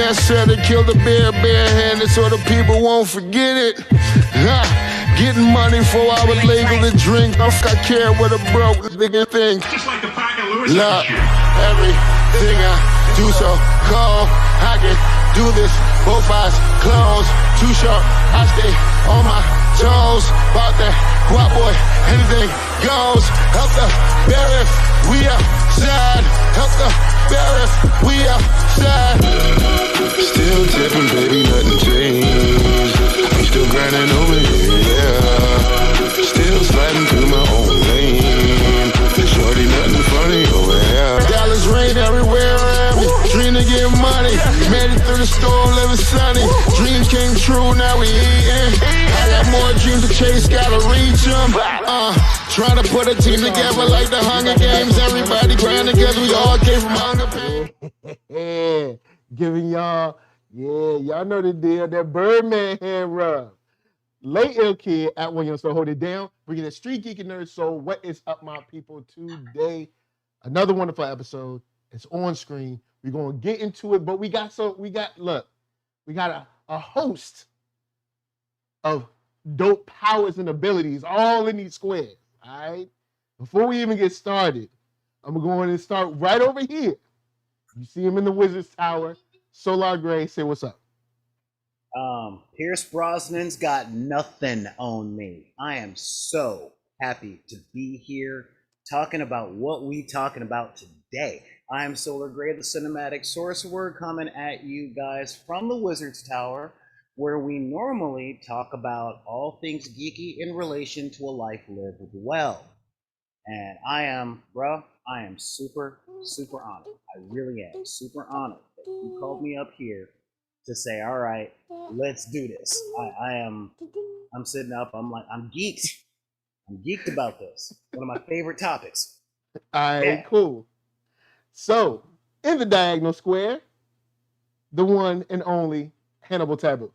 Yeah, I said they killed the bear barehanded so the people won't forget it. Getting money for I was legal to drink. I care what a broke nigga think. Just like the Pack and Lewis. Look, everything I do so cold. I can do this, both eyes closed. Too short, I stay on my toes. About that guap boy, anything goes. Help the bear if we outside. Help the bear if we outside. Still tipping, baby, nothing changed. I'm still grinding over here, yeah. Still sliding through my own lane. Shorty, nothing funny over here. Dallas rain everywhere around me. Dream to get money. Made it through the storm, living sunny. Dreams came true, now we eating. I got more dreams to chase, gotta reach them. Trying to put a team together like the Hunger Games. Everybody grind together, we all came from hunger pain. Giving y'all, y'all know the deal. That Birdman hand rub. Late Ill Kid at OneYoungsta, hold it down. Bringing the Street Geek and NERDSoul. What is up, my people? Today, another wonderful episode. It's on screen. We're gonna get into it, but we got a host of dope powers and abilities all in these squares. All right. Before we even get started, I'm going to start right over here. You see him in the Wizard's Tower. Solar Gray, say what's up. Pierce Brosnan's got nothing on me. I am so happy to be here talking about what we talking about today. I am Solar Gray, the cinematic sorcerer, coming at you guys from the Wizard's Tower, where we normally talk about all things geeky in relation to a life lived well. And I am super, super honored. I really am super honored that you called me up here to say, all right, let's do this. I'm sitting up, I'm geeked. I'm geeked about this. One of my favorite topics. All right, cool. So, in the diagonal square, the one and only Hannibal Taboo.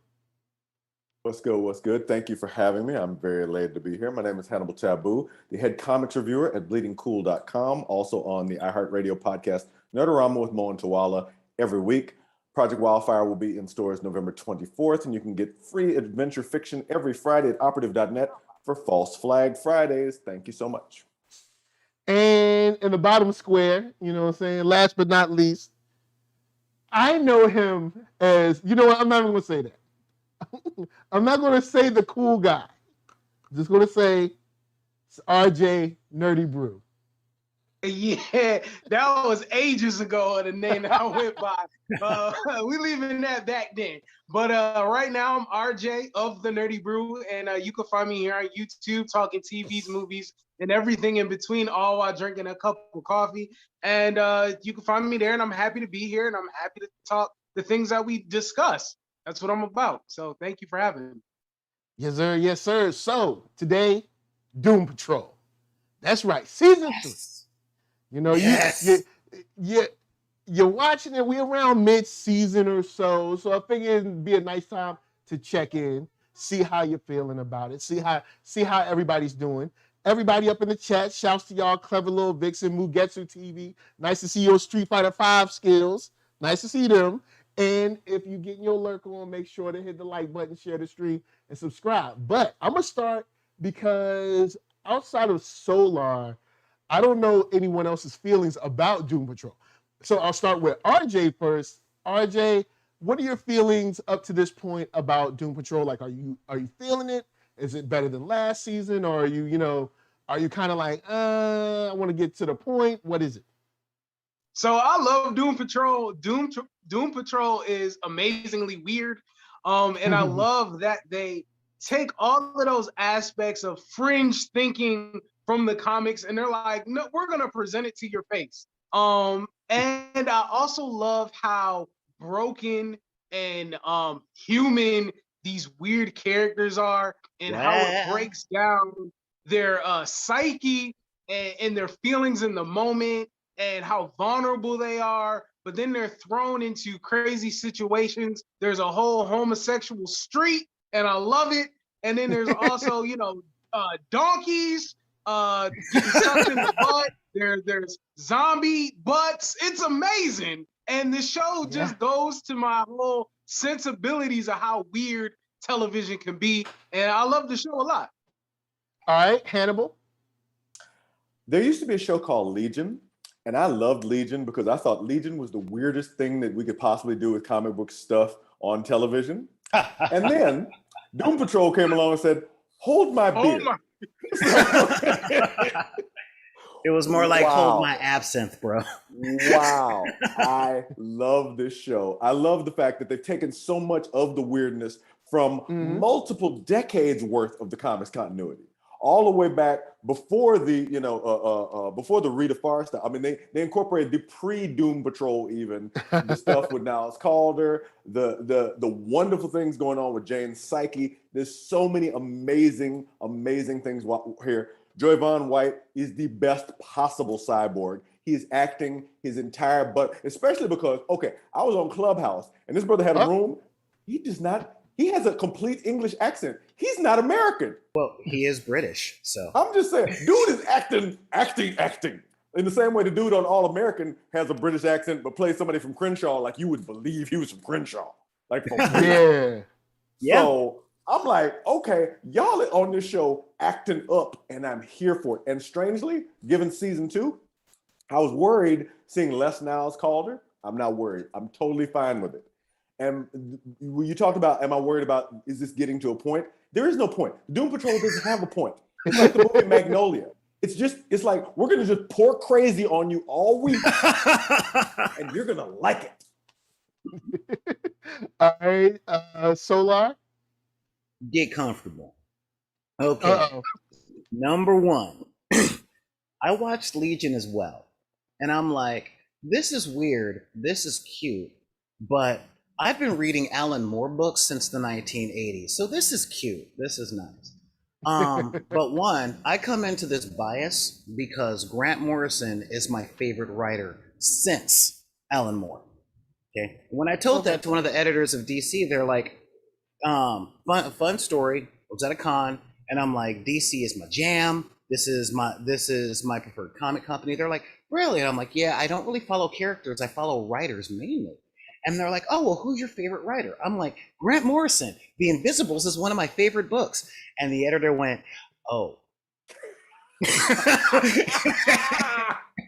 What's good? What's good? Thank you for having me. I'm very elated to be here. My name is Hannibal Taboo, the head comics reviewer at bleedingcool.com, also on the iHeartRadio podcast Nerdorama with Mo and Tawala every week. Project Wildfire will be in stores November 24th, and you can get free adventure fiction every Friday at operative.net for False Flag Fridays. Thank you so much. And in the bottom square, you know what I'm saying, last but not least, I know him as, you know what, I'm not even going to say that. I'm not going to say the cool guy. I'm just going to say it's RJ Nerdy Brew. Yeah, that was ages ago, the name that I went by. We leaving that back then. But right now, I'm RJ of the Nerdy Brew, and you can find me here on YouTube talking TVs, movies, and everything in between, all while drinking a cup of coffee. And you can find me there, and I'm happy to be here, and I'm happy to talk the things that we discuss. That's what I'm about. So thank you for having me. Yes, sir. Yes, sir. So today, Doom Patrol. That's right, season 3. You know, you're watching it. We're around mid-season or so. So I figured it'd be a nice time to check in, see how you're feeling about it, see how everybody's doing. Everybody up in the chat, shouts to y'all, Clever Little Vixen, Mugetsu TV. Nice to see your Street Fighter 5 skills. Nice to see them. And if you're getting your lurk on, make sure to hit the like button, share the stream, and subscribe. But I'm going to start because outside of Solar, I don't know anyone else's feelings about Doom Patrol. So I'll start with RJ first. RJ, what are your feelings up to this point about Doom Patrol? Like, are you feeling it? Is it better than last season? Or are you kind of like, I want to get to the point? What is it? So I love Doom Patrol. Doom Patrol is amazingly weird. And I love that they take all of those aspects of fringe thinking from the comics and they're like, no, we're going to present it to your face. And I also love how broken and human these weird characters are and how it breaks down their psyche and their feelings in the moment and how vulnerable they are, but then they're thrown into crazy situations. There's a whole homosexual street, and I love it. And then there's also, donkeys getting sucked in the butt. There's zombie butts. It's amazing. And the show just goes to my whole sensibilities of how weird television can be. And I love the show a lot. All right, Hannibal. There used to be a show called Legion, and I loved Legion because I thought Legion was the weirdest thing that we could possibly do with comic book stuff on television. And then Doom Patrol came along and said, hold my beer. It was more like hold my absinthe, bro. Wow. I love this show. I love the fact that they've taken so much of the weirdness from multiple decades worth of the comics continuity. All the way back before the, before the Rita Farr stuff. I mean, they incorporated the pre-Doom Patrol even, the stuff with Niles Calder, the wonderful things going on with Jane's psyche. There's so many amazing things here. Joy Vaughn White is the best possible Cyborg. He is acting his entire butt, especially because, I was on Clubhouse and this brother had a room. He has a complete English accent. He's not American. Well, he is British, so. I'm just saying, dude is acting. In the same way the dude on All American has a British accent, but plays somebody from Crenshaw like you would believe he was from Crenshaw. Like, yeah. So I'm like, okay, y'all are on this show acting up, and I'm here for it. And strangely, given season 2, I was worried seeing less Niles Calder. I'm not worried. I'm totally fine with it. And when you talked about, am I worried about, is this getting to a point? There is no point. Doom Patrol doesn't have a point. It's like the movie Magnolia. It's like, we're going to just pour crazy on you all week, and you're going to like it. All right, Solar? Get comfortable. Okay. Number 1, I watched Legion as well. And I'm like, this is weird. This is cute. But I've been reading Alan Moore books since the 1980s. So this is cute. This is nice. But one, I come into this bias because Grant Morrison is my favorite writer since Alan Moore. Okay. When I told that to one of the editors of DC, they're like, fun story. I was at a con and I'm like, DC is my jam. This is my preferred comic company. They're like, really? And I'm like, yeah, I don't really follow characters. I follow writers mainly. And they're like, oh, well, who's your favorite writer? I'm like, Grant Morrison. The Invisibles is one of my favorite books. And the editor went, oh.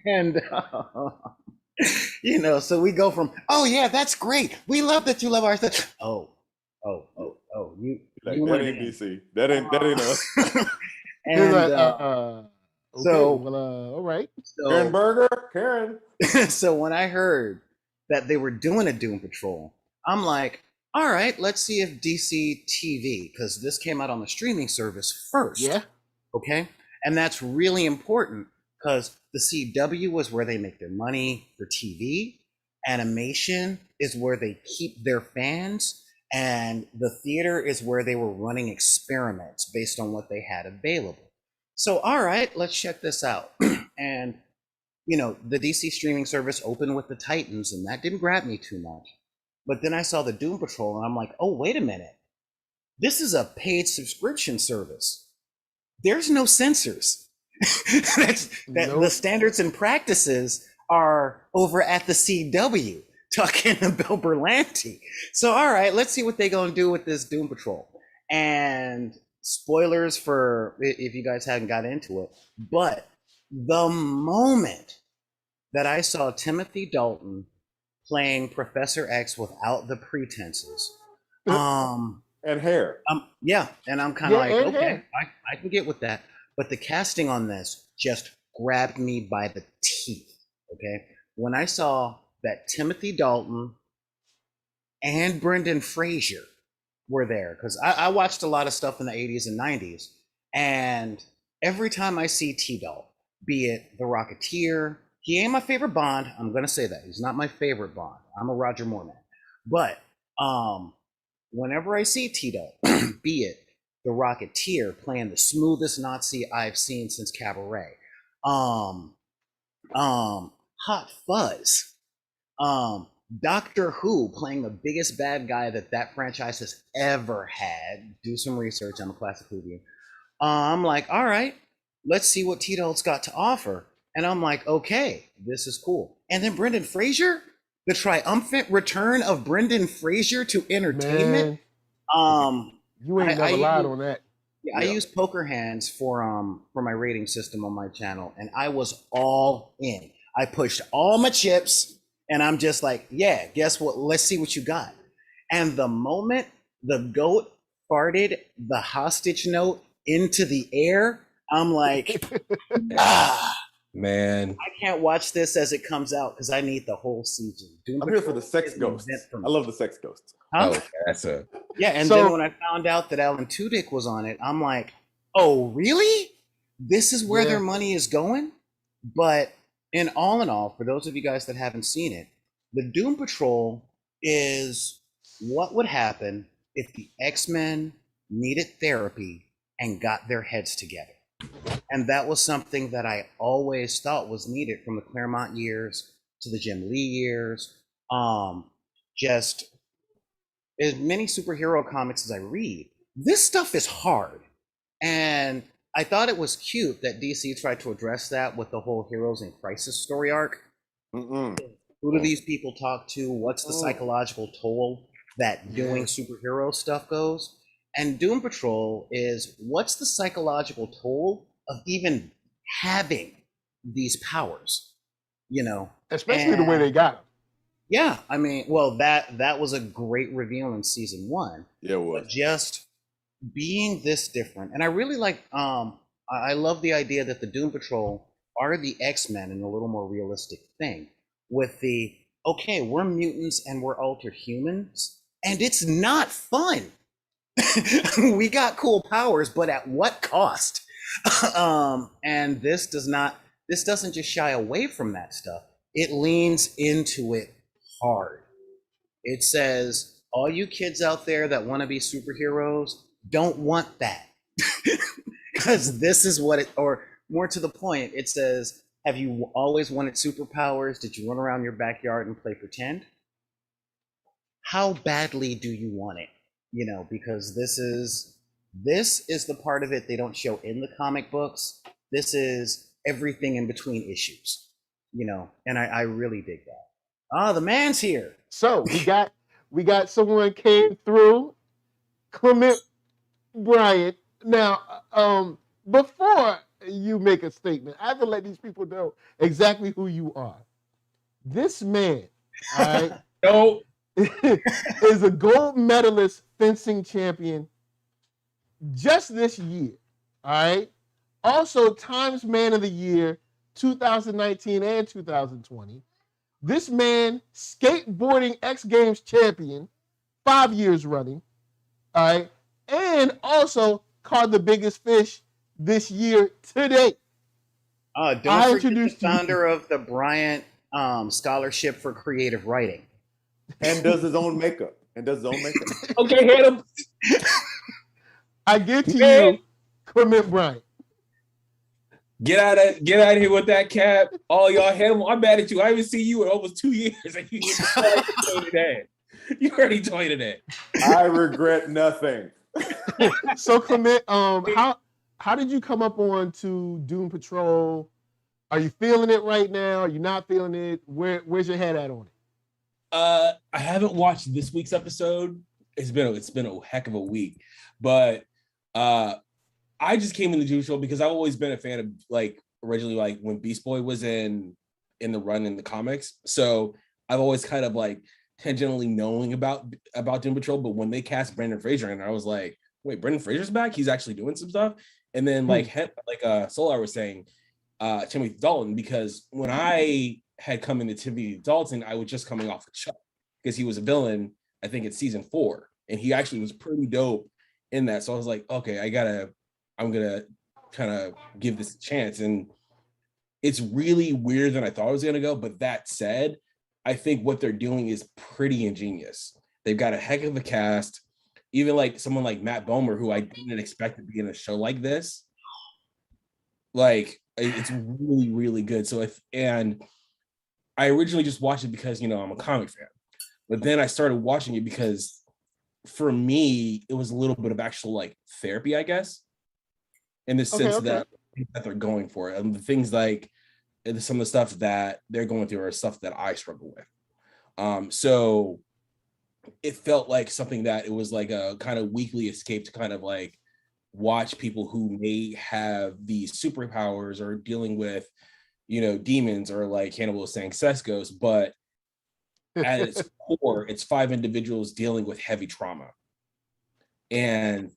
And, so we go from, oh, yeah, that's great. We love that you love our stuff. Oh. You that ain't DC. That ain't us. And all right. Karen Berger, Karen. So when I heard that they were doing a Doom Patrol, I'm like, all right, let's see if DC TV, because this came out on the streaming service first. Yeah. Okay. And that's really important because the CW was where they make their money for TV. Animation is where they keep their fans. And the theater is where they were running experiments based on what they had available. So, all right, let's check this out. And the DC streaming service opened with the Titans, and that didn't grab me too much. But then I saw the Doom Patrol, and I'm like, oh, wait a minute. This is a paid subscription service. There's no censors. The standards and practices are over at the CW, talking to Bill Berlanti. So, all right, let's see what they're going to do with this Doom Patrol. And spoilers for if you guys haven't got into it, but the moment that I saw Timothy Dalton playing Professor X without the pretenses, and hair, and I'm kind of like, okay, I can get with that, but the casting on this just grabbed me by the teeth. Okay, when I saw that Timothy Dalton and Brendan Fraser were there, because I watched a lot of stuff in the 80s and 90s, and every time I see T-Dalt, be it The Rocketeer, he ain't my favorite Bond, I'm gonna say that, he's not my favorite Bond, I'm a Roger Moore man, but whenever I see T-Dalt, be it The Rocketeer playing the smoothest Nazi I've seen since Cabaret, Hot Fuzz, Doctor Who playing the biggest bad guy that franchise has ever had. Do some research. I'm a classic Whovian. I'm like, all right, let's see what T-Dalt's got to offer. And I'm like, okay, this is cool. And then Brendan Fraser the triumphant return of Brendan Fraser to entertainment. Man, you ain't I never lied on that. I use poker hands for my rating system on my channel, and I was all in. I pushed all my chips, and I'm just like, yeah, guess what? Let's see what you got. And the moment the goat farted the hostage note into the air, I'm like, man, I can't watch this as it comes out because I need the whole season. I'm here for the sex ghosts. I love the sex ghosts. Huh? oh, that's a Yeah, and then when I found out that Alan Tudyk was on it, I'm like, oh, really? This is where their money is going? But in all, for those of you guys that haven't seen it, the Doom Patrol is what would happen if the X-Men needed therapy and got their heads together. And that was something that I always thought was needed from the Claremont years to the Jim Lee years. Just as many superhero comics as I read, this stuff is hard. And I thought it was cute that DC tried to address that with the whole Heroes in Crisis story arc. Who do these people talk to? What's the psychological toll that doing superhero stuff goes? And Doom Patrol is, what's the psychological toll of even having these powers? You know, especially the way they got them. Yeah, I mean, well, that was a great reveal in season 1. Yeah, it was. But just being this different, and I really like. I love the idea that the Doom Patrol are the X-Men in a little more realistic thing. With the okay, we're mutants and we're altered humans, and it's not fun. We got cool powers, but at what cost? And this doesn't just shy away from that stuff. It leans into it hard. It says, all you kids out there that want to be superheroes don't want that. Because this is what it, or more to the point, it says, have you always wanted superpowers? Did you run around your backyard and play pretend? How badly do you want it? You know, because this is the part of it they don't show in the comic books. This is everything in between issues, you know, and I really dig that. Ah, the man's here. So we got someone came through, Clement Bryant. Now, before you make a statement, I have to let these people know exactly who you are. This man, all right, no, is a gold medalist fencing champion just this year. All right. Also, Times Man of the Year 2019 and 2020. This man, skateboarding X Games champion, 5 years running. All right. And also caught the biggest fish this year today. Don't forget the founder of the Bryant Scholarship for Creative Writing. And does his own makeup. Okay, hit him. I get to you, Clement Bryant. Get out of here with that cap. All y'all hit him. I'm mad at you. I haven't seen you in almost 2 years. And you already joined that. I regret nothing. So Clement, how did you come up on to Doom Patrol? Are you feeling it right now? Are you not feeling it? Where's your head at on it? I haven't watched this week's episode. It's been a heck of a week, but I just came in the Doom Patrol because I've always been a fan of, like, originally, like, when Beast Boy was in the run in the comics. So I've always kind of, like, tangentially knowing about Doom Patrol, but when they cast Brendan Fraser in, I was like, wait, Brendan Fraser's back? He's actually doing some stuff. And then like Solar was saying, Timothy Dalton, because when I had come into Timothy Dalton, I was just coming off of Chuck because he was a villain, I think it's season 4, and he actually was pretty dope in that. So I was like, okay, I'm gonna kind of give this a chance. And it's really weirder than I thought it was gonna go. But that said, I think what they're doing is pretty ingenious. They've got a heck of a cast. Even like someone like Matt Bomer, who I didn't expect to be in a show like this. Like, it's really, really good. So and I originally just watched it because, you know, I'm a comic fan. But then I started watching it because for me, it was a little bit of actual like therapy, I guess, in the sense that they're going for it. And the things like some of the stuff that they're going through are stuff that I struggle with. So it felt like something that it was like a kind of weekly escape to kind of like watch people who may have these superpowers or dealing with, you know, demons, or like Hannibal was saying, Sescos, but at its core, it's 5 individuals dealing with heavy trauma. And,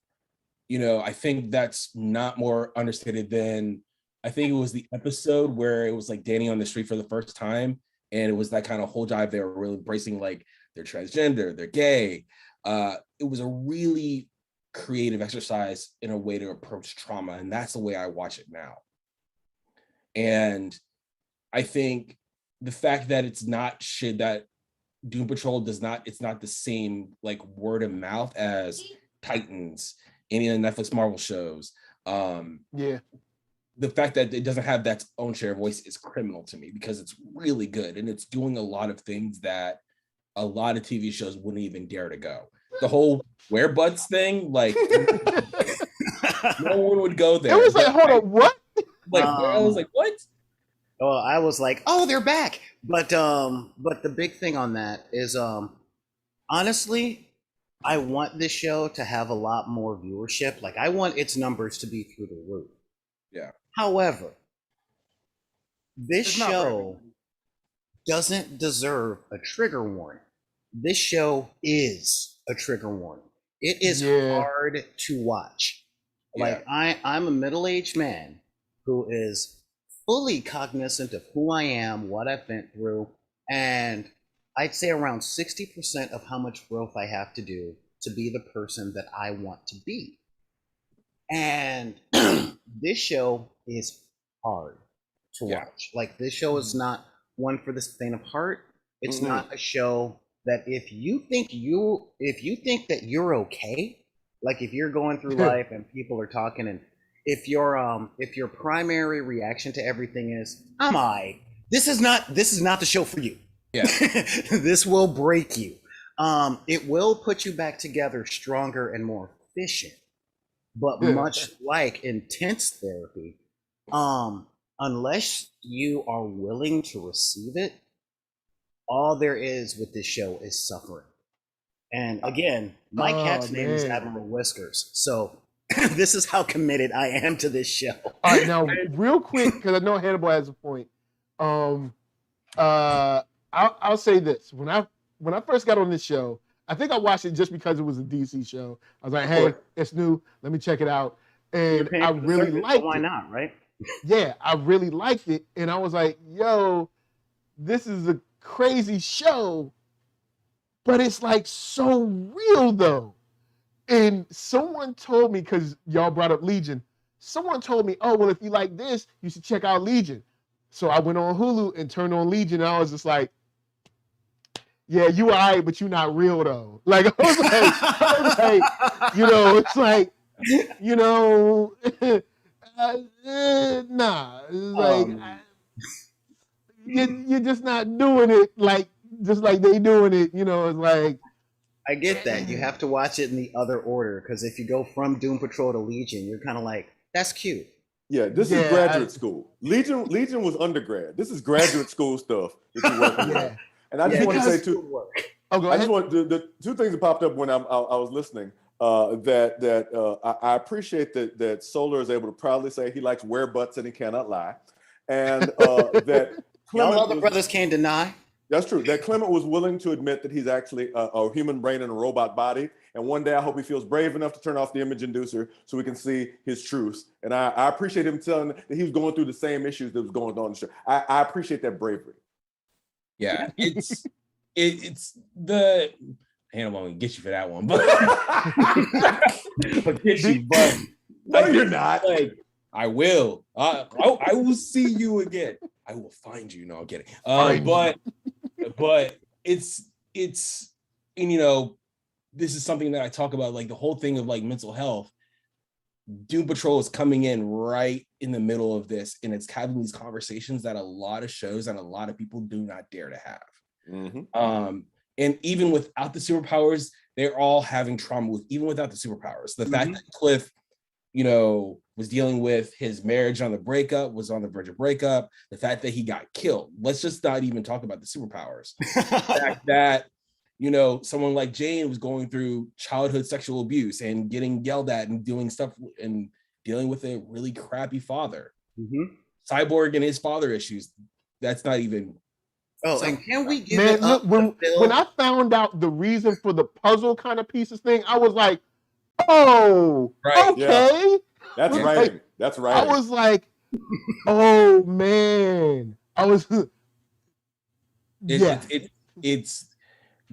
you know, I think that's not more understated than, I think it was the episode where it was like Danny on the street for the first time. And it was that kind of whole jive. They were really embracing like they're transgender, they're gay. It was a really creative exercise in a way to approach trauma. And that's the way I watch it now. And I think the fact that it's not shit that Doom Patrol does not, it's not the same like word of mouth as Titans, any of the Netflix Marvel shows. Yeah. The fact that it doesn't have that own share of voice is criminal to me, because it's really good and it's doing a lot of things that a lot of TV shows wouldn't even dare to go. The whole wear butts thing, like no one would go there. It was like, hold on, what? Like I was like, what? Oh, I was like, oh, they're back. But the big thing on that is, honestly, I want this show to have a lot more viewership. Like, I want its numbers to be through the roof. Yeah. However, this show doesn't deserve a trigger warning. This show is a trigger warning. It is hard to watch. Like, I'm a middle-aged man who is fully cognizant of who I am, what I've been through, and I'd say around 60% of how much growth I have to do to be the person that I want to be. And this show is hard to watch. Like, this show is not one for the faint of heart. It's not a show that if you think that you're okay, like if you're going through life and people are talking, and if your primary reaction to everything is, I'm alright, this is not the show for you. Yeah. This will break you. It will put you back together stronger and more efficient. But much like intense therapy, unless you are willing to receive it, all there is with this show is suffering. And again, my cat's name is Admiral Whiskers. So this is how committed I am to this show. All right, now real quick, because I know Hannibal has a point. I'll say this: when I first got on this show, I think I watched it just because it was a DC show. I was like, hey, it's new, let me check it out, and I really liked it. Why not, right? Yeah, I really liked it, and I was like, yo, this is a crazy show, but it's like so real though. And someone told me, because y'all brought up Legion, someone told me, oh, well, if you like this, you should check out Legion. So I went on Hulu and turned on Legion, and I was just like, yeah, you all right, but you're not real though. Like, I was like, you know, it's like, you know, nah. It's like, you're just not doing it like, just like they doing it, you know, it's like. I get that. You have to watch it in the other order, because if you go from Doom Patrol to Legion, you're kind of like, that's cute. Yeah, this is graduate school. Legion was undergrad. This is graduate school stuff that you're working with. And I just want to say too. Oh, go I ahead. just want the two things that popped up when I was listening. I appreciate that Solar is able to proudly say he likes wear butts and he cannot lie, and that Y'all other brothers can't deny. That's true. That Clement was willing to admit that he's actually a human brain in a robot body. And one day I hope he feels brave enough to turn off the image inducer so we can see his truths. And I appreciate him telling that he was going through the same issues that was going on in the show. I appreciate that bravery. Yeah, it's the Hannibal, I'm gonna get you for that one, but I'll get you, but no, you're not. Like, I will. I will see you again. I will find you. No, I'm kidding. But it's and you know, this is something that I talk about, like the whole thing of like mental health. Doom Patrol is coming in right in the middle of this, and it's having these conversations that a lot of shows and a lot of people do not dare to have. Mm-hmm. And even without the superpowers, they're all having trauma even without the superpowers. The fact that Cliff you know, was dealing with his marriage on the breakup, was on the verge of breakup, the fact that he got killed. Let's just not even talk about the superpowers. The fact that, you know, someone like Jane was going through childhood sexual abuse and getting yelled at and doing stuff and dealing with a really crappy father. Mm-hmm. Cyborg and his father issues. That's not even. Oh, and can we give Man, it up? look, when I found out the reason for the puzzle kind of pieces thing, I was like, oh, Right. okay. That's Like, writing. That's I writing. was like, oh man. I was It's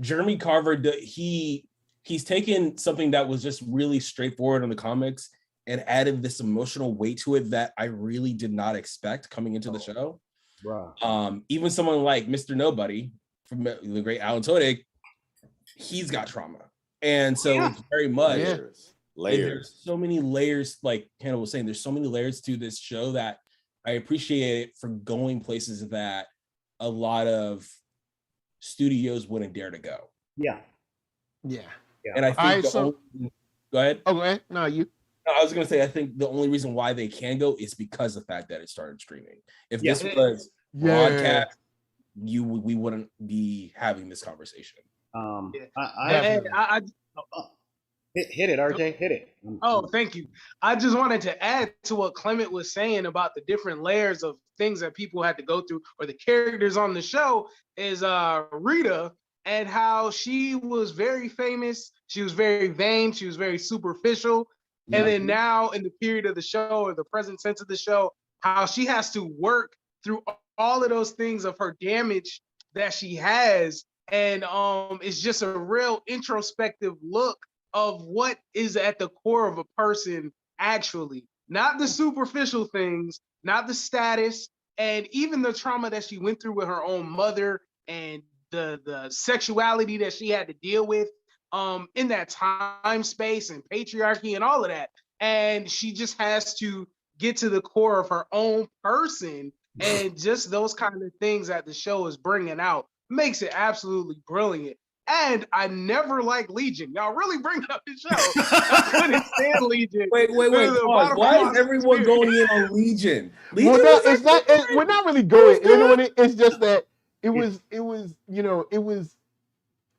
Jeremy Carver. He's taken something that was just really straightforward in the comics and added this emotional weight to it that I really did not expect coming into the show. Bruh. Even someone like Mr. Nobody from the great Alan Tudyk, he's got trauma, and so it's very much layers. There's so many layers, like Hannah was saying. There's so many layers to this show that I appreciate it for going places that a lot of studios wouldn't dare to go. Yeah. And I think go ahead. Oh, go ahead. No, you. I was gonna say, I think the only reason why they can go is because of the fact that it started streaming. If this was broadcast, we wouldn't be having this conversation. Hit it, RJ. Hit it. Oh, thank you. I just wanted to add to what Clement was saying about the different layers of things that people had to go through, or the characters on the show, is Rita, and how she was very famous. She was very vain. She was very superficial. And then now in the period of the show, or the present sense of the show, how she has to work through all of those things of her damage that she has. And it's just a real introspective look of what is at the core of a person actually. Not the superficial things, not the status, and even the trauma that she went through with her own mother and the sexuality that she had to deal with in that time, space, and patriarchy and all of that. And she just has to get to the core of her own person, and just those kind of things that the show is bringing out makes it absolutely brilliant. And I never liked Legion. Y'all really bring up the show. I couldn't stand Legion. Wait. Pause. Why is everyone going in on Legion? Legion We're not really going in on it. It's just that it was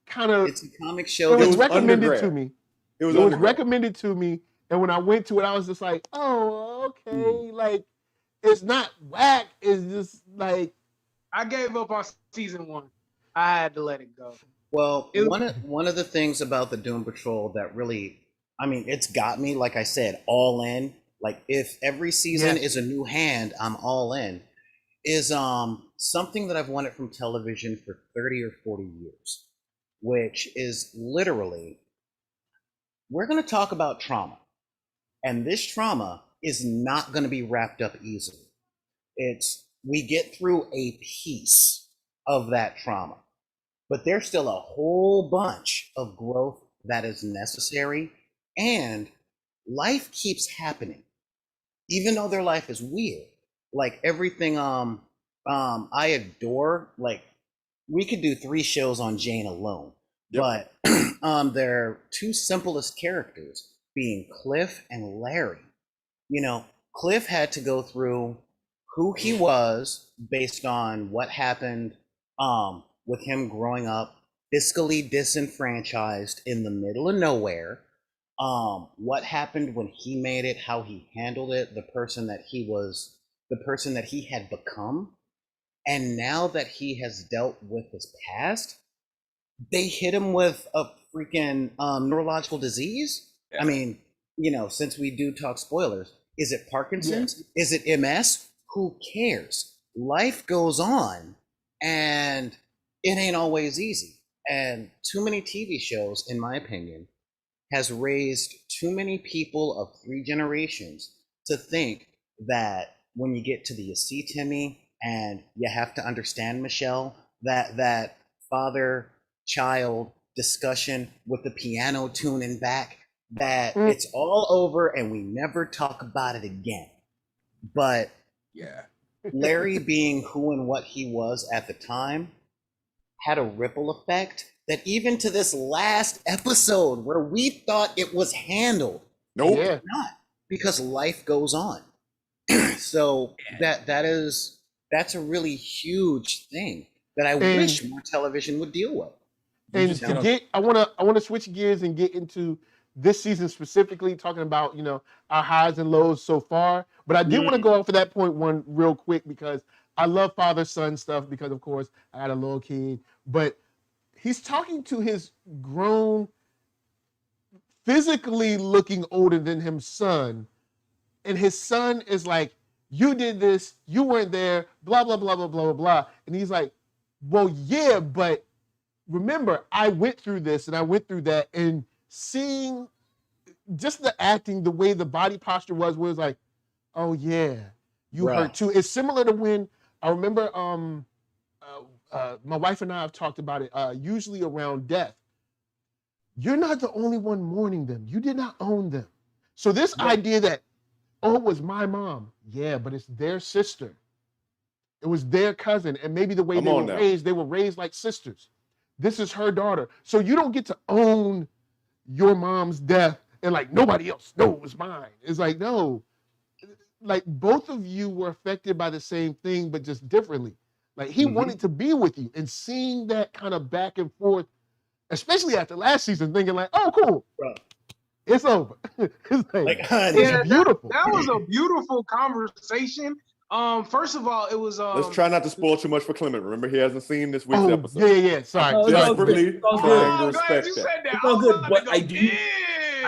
kind of. It's a comic show. It was recommended to me. It was recommended to me, and when I went to it, I was just like, "Oh, okay." Like, it's not whack. It's just like I gave up on season 1. I had to let it go. Well, one of the things about the Doom Patrol that really, I mean, it's got me, like I said, all in. Like, if every season is a new hand, I'm all in. Is something that I've wanted from television for 30 or 40 years, which is literally, we're going to talk about trauma. And this trauma is not going to be wrapped up easily. We get through a piece of that trauma, but there's still a whole bunch of growth that is necessary, and life keeps happening. Even though their life is weird, like everything I adore, like we could do 3 shows on Jane alone. But their 2 simplest characters being Cliff and Larry. You know, Cliff had to go through who he was based on what happened with him growing up fiscally disenfranchised in the middle of nowhere. What happened when he made it, how he handled it, the person that he had become. And now that he has dealt with his past, they hit him with a freaking neurological disease. I mean, you know, since we do talk spoilers, is it Parkinson's? Is it MS? Who cares? Life goes on, and it ain't always easy. And too many TV shows, in my opinion, has raised too many people of 3 generations to think that when you get to the "you see Timmy" and you have to understand Michelle, that father-child discussion with the piano tuning back, that it's all over and we never talk about it again. But Larry being who and what he was at the time had a ripple effect that even to this last episode where we thought it was handled, nope, it's not. because life goes on. So that's a really huge thing that I wish more television would deal with. I want to switch gears and get into this season specifically, talking about our highs and lows so far. But I did want to go off of that point one real quick because I love father-son stuff because of course I had a little kid. But he's talking to his grown, physically looking older than him son, and his son is like, "You did this, you weren't there, blah blah blah blah blah blah blah," and he's like, "Well, yeah, but." Remember, I went through this and I went through that, and seeing just the acting, the way the body posture was like, oh yeah, you hurt too. It's similar to when I remember my wife and I have talked about it, usually around death. You're not the only one mourning them. You did not own them. So this idea that, oh, it was my mom. Yeah, but it's their sister. It was their cousin. And maybe the way they were raised like sisters. This is her daughter. So you don't get to own your mom's death and like nobody else. No, it was mine. It's like, no. Like both of you were affected by the same thing, but just differently. Like he wanted to be with you, and seeing that kind of back and forth, especially after last season, thinking like, oh, cool. Bro. It's over. It's it's beautiful. That was a beautiful conversation. First of all, it was. Let's try not to spoil too much for Clement. Remember, he hasn't seen this week's episode. Yeah. Sorry. Desperately trying to respect that. It's all good, but I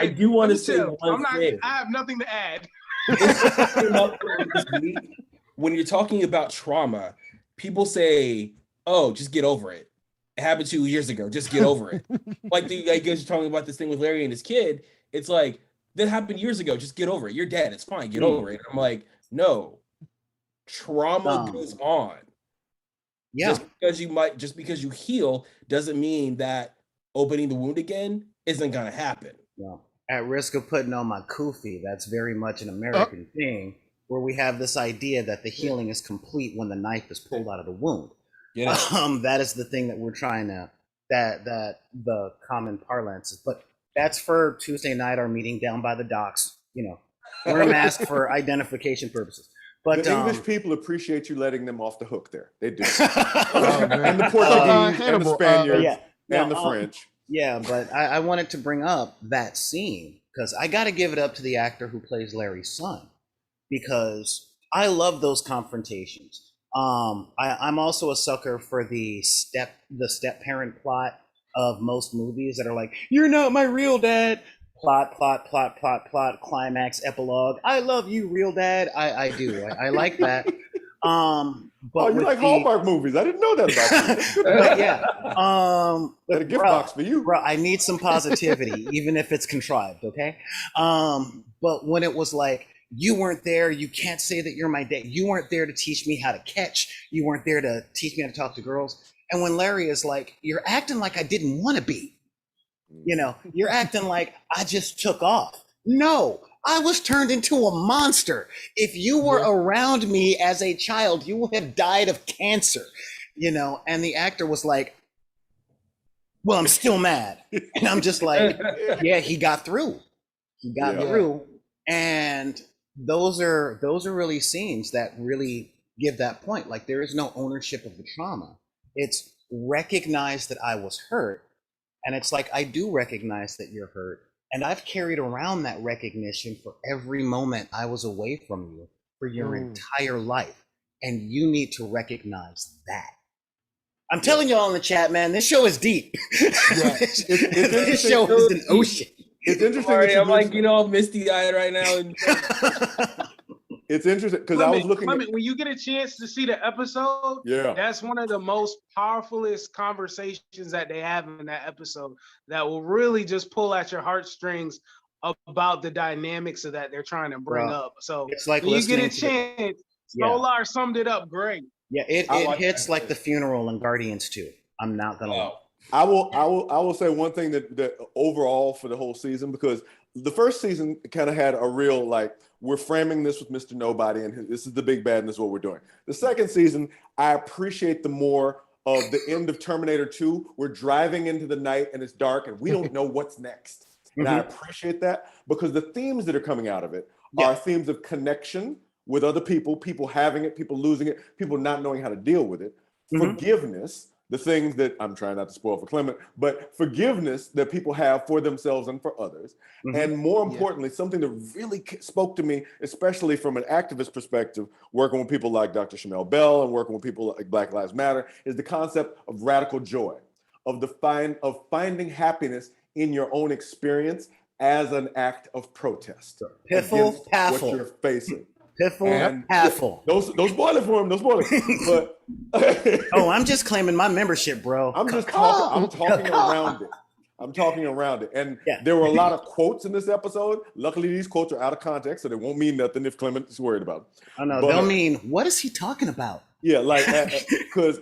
do want to say one thing. I have nothing to add. When you're talking about trauma, people say, "Oh, just get over it. It happened 2 years ago. Just get over it." Like I guess you're talking about this thing with Larry and his kid. It's like that happened years ago. Just get over it. You're dead. It's fine. Get over it. I'm like, no. Trauma goes on. Yeah. Just because you heal doesn't mean that opening the wound again isn't gonna happen. Well, at risk of putting on my kufi, that's very much an American thing, where we have this idea that the healing is complete when the knife is pulled out of the wound. Yeah. That is the thing that we're trying to that the common parlance is. But that's for Tuesday night, our meeting down by the docks. Wear a mask for identification purposes. But the English people appreciate you letting them off the hook there. They do. And the Portuguese and the Spaniards and the French. Yeah, but I wanted to bring up that scene because I got to give it up to the actor who plays Larry's son, because I love those confrontations. I'm also a sucker for the step parent plot of most movies that are like, "You're not my real dad." Plot, climax, epilogue. I love you, real dad. I do. I like that. But you like Hallmark movies? I didn't know that about you. But yeah. Got a gift box for you. Bro, I need some positivity, even if it's contrived, okay? But when it was like, you weren't there, you can't say that you're my dad. You weren't there to teach me how to catch. You weren't there to teach me how to talk to girls. And when Larry is like, you're acting like I didn't want to be. You're acting like I just took off. No, I was turned into a monster. If you were around me as a child, you would have died of cancer, and the actor was like, well, I'm still mad. And I'm just like, yeah, he got through. He got through. And those are really scenes that really give that point. Like, there is no ownership of the trauma. It's recognize that I was hurt. And it's like, I do recognize that you're hurt. And I've carried around that recognition for every moment I was away from you for your entire life. And you need to recognize that. I'm telling y'all in the chat, man, this show is deep. This show is an ocean. It's interesting. Sorry, I'm like, misty-eyed right now. It's interesting because I was looking at when you get a chance to see the episode, that's one of the most powerfulest conversations that they have in that episode that will really just pull at your heartstrings about the dynamics of that they're trying to bring up. So it's like when you get a chance, Solar summed it up great. Yeah, it hits like the funeral in Guardians 2. I'm not gonna lie. I will say one thing that overall for the whole season, because the first season kind of had a real, like, we're framing this with Mr. Nobody and this is the big bad and this is what we're doing. The second season, I appreciate the more of the end of Terminator 2. We're driving into the night and it's dark and we don't know what's next. And I appreciate that because the themes that are coming out of it are themes of connection with other people, people having it, people losing it, people not knowing how to deal with it, forgiveness, the things that I'm trying not to spoil for Clement, but forgiveness that people have for themselves and for others. And more importantly, something that really spoke to me, especially from an activist perspective, working with people like Dr. Shamel Bell and working with people like Black Lives Matter, is the concept of radical joy, of finding happiness in your own experience as an act of protest Piffle, against what you're facing. Piffle, and Paffle. Don't spoil it for him. Don't spoil it. But oh, I'm just claiming my membership, bro. I'm talking around it. I'm talking around it. And there were a lot of quotes in this episode. Luckily, these quotes are out of context, so they won't mean nothing if Clement is worried about it. Oh no, they'll mean, what is he talking about? Yeah, like because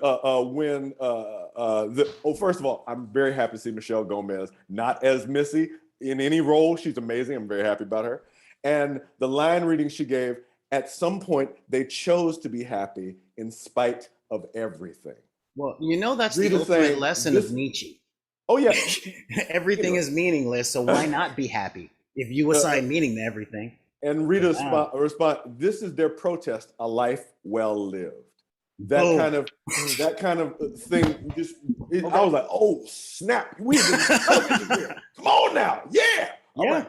first of all, I'm very happy to see Michelle Gomez not as Missy in any role. She's amazing. I'm very happy about her. And the line reading she gave, at some point, they chose to be happy in spite of everything. Well, you know that's the ultimate lesson of Nietzsche. Oh, yeah. Everything is meaningless, so why not be happy if you assign meaning to everything? And Rita's response, this is their protest, a life well lived. That kind of thing, I was like, oh, snap. Come on now. Yeah. All right.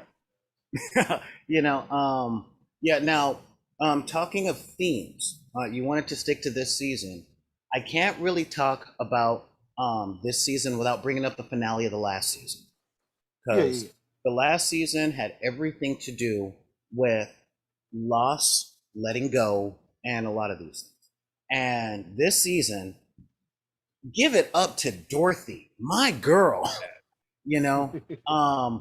Talking of themes, you wanted to stick to this season. I can't really talk about this season without bringing up the finale of the last season. Because the last season had everything to do with loss, letting go, and a lot of these things. And this season, give it up to Dorothy, my girl. The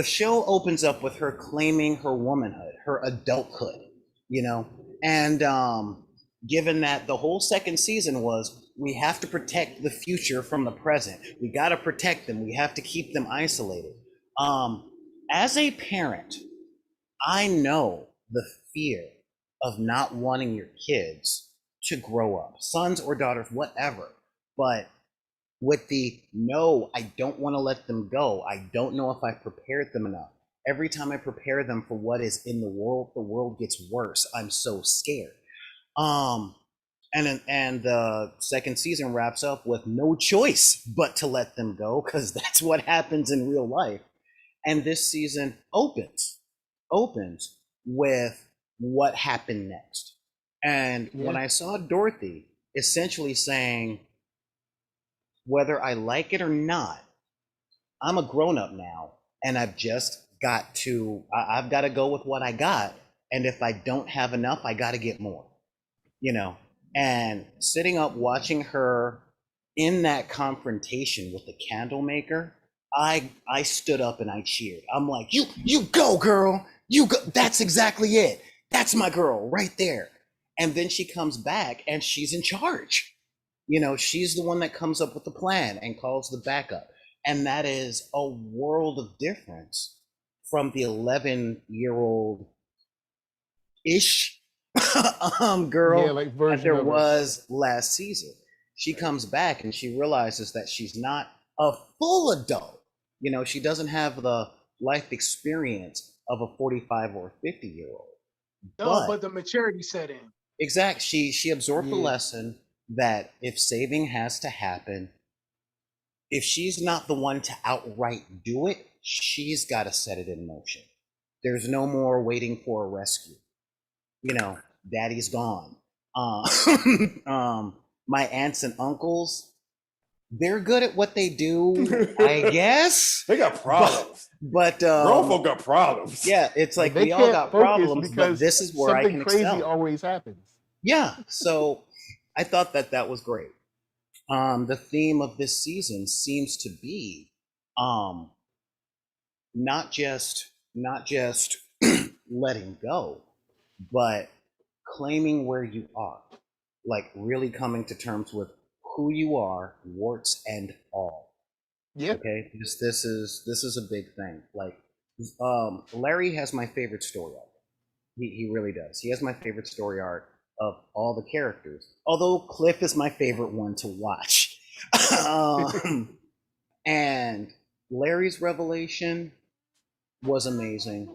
show opens up with her claiming her womanhood, her adulthood, and given that the whole second season was, we have to protect the future from the present. We got to protect them. We have to keep them isolated. As a parent, I know the fear of not wanting your kids to grow up, sons or daughters, whatever. But with no, I don't want to let them go. I don't know if I've prepared them enough. Every time I prepare them for what is in the world gets worse. I'm so scared. And the second season wraps up with no choice but to let them go, because that's what happens in real life. And this season opens with what happened next. And when I saw Dorothy essentially saying, whether I like it or not, I'm a grown-up now, and I've got to go with what I got. And if I don't have enough, I got to get more, and sitting up watching her in that confrontation with the candle maker, I stood up and I cheered. I'm like, you go, girl, you go. That's exactly it. That's my girl right there. And then she comes back and she's in charge. She's the one that comes up with the plan and calls the backup. And that is a world of difference from the 11-year-old-ish girl that there was last season. She comes back and she realizes that she's not a full adult. She doesn't have the life experience of a 45 or 50-year-old. No, but the maturity set in. Exactly. She absorbed the lesson that if saving has to happen, if she's not the one to outright do it, she's got to set it in motion. There's no more waiting for a rescue. Daddy's gone. My aunts and uncles, they're good at what they do, I guess. They got problems. But grown folk got problems. Yeah, it's like we all got problems, but this is where I can excel. Something crazy always happens. Yeah, so I thought that was great. The theme of this season seems to be not just letting go, but claiming where you are, like really coming to terms with who you are, warts and all. Yeah. Okay. This is a big thing. Like, Larry has my favorite story arc. He really does. He has my favorite story arc of all the characters. Although Cliff is my favorite one to watch. And Larry's revelation was amazing.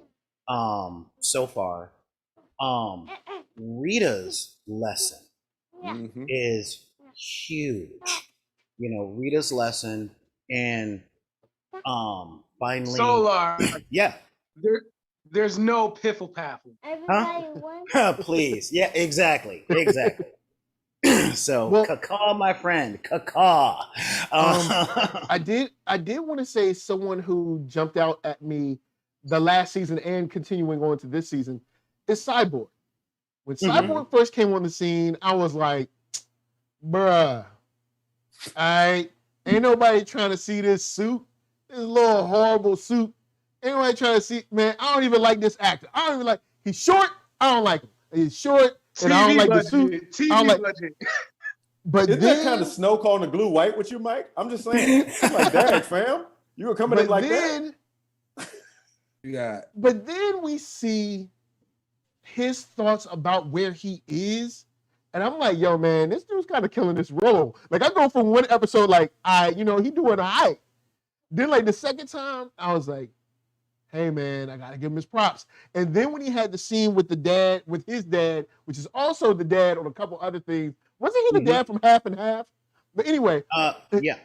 So far. Rita's lesson is huge. You know, Rita's lesson and finally Solar. yeah. There's no piffle paffle. Huh? Please. Yeah, exactly. So Well, caca, my friend, caca. I did want to say someone who jumped out at me the last season and continuing on to this season is Cyborg. When Cyborg first came on the scene, I was like, bruh, ain't nobody trying to see this suit. This little horrible suit. Ain't nobody trying to see, man, I don't even like this actor. I don't even like, he's short, I don't like him. He's short, and I don't like the suit. I don't like, but isn't that kind of snow calling the glue white with you, Mike? I'm just saying. I'm like, dang, fam. You were coming in like that. Yeah. But then we see his thoughts about where he is. And I'm like, yo, man, this dude's kind of killing this role. Like, I go from one episode, like, he doing all right. Then, like, the second time, I was like, hey, man, I got to give him his props. And then when he had the scene with his dad, which is also the dad on a couple other things, wasn't he the dad from Half and Half? But anyway. Yeah.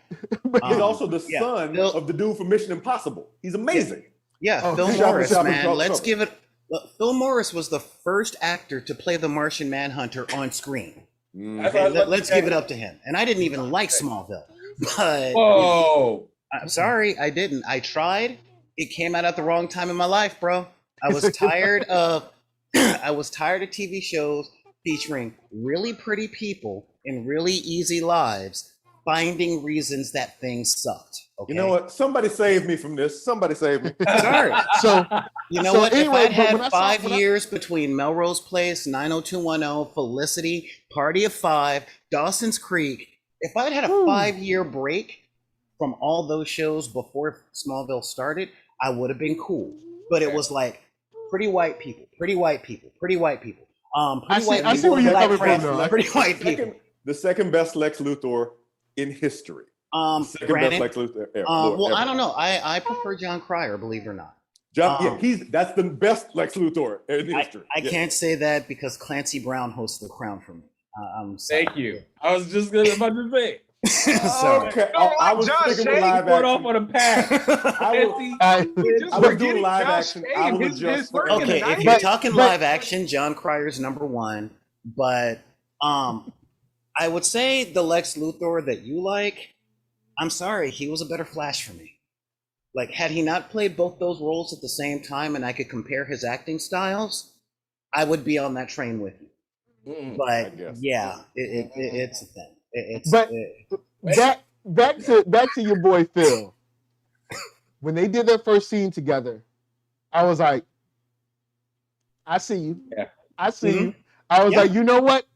But he's also the son of the dude from Mission Impossible. He's amazing. Yeah, Phil Morris, man. Let's give it. Look, Phil Morris was the first actor to play the Martian Manhunter on screen. Okay, let's give it up to him. And I didn't even like Smallville, but I'm sorry, I didn't. I tried. It came out at the wrong time in my life, bro. I was tired of TV shows featuring really pretty people in really easy lives finding reasons that things sucked. Okay? You know what? Somebody save me from this. Somebody save me. Sorry. So you know what? Anyway, if I'd had 5 years between Melrose Place, 90210, Felicity, Party of Five, Dawson's Creek, if I'd had a 5-year break from all those shows before Smallville started, I would have been cool. But it was like pretty white people. Pretty white people. Pretty white people. I see where you're coming from. Pretty white people. The second best Lex Luthor in history. Granted, Lex Luthor well, ever. I don't know. I prefer John Cryer, believe it or not. That's the best Lex Luthor in history. I can't say that because Clancy Brown hosts The Crown for me. I'm sorry. Thank you. I was just about to say. Sorry. Okay. I was thinking with live action. Off on a pass. I was doing live action. I will adjust. Okay, if you're talking live action, John Cryer's #1. But I would say the Lex Luthor that you like, I'm sorry, he was a better Flash for me. Like, had he not played both those roles at the same time and I could compare his acting styles, I would be on that train with you. But yeah, it's a thing. Back to your boy Phil. When they did their first scene together, I was like, I see you. Yeah. I see you. I was like, you know what?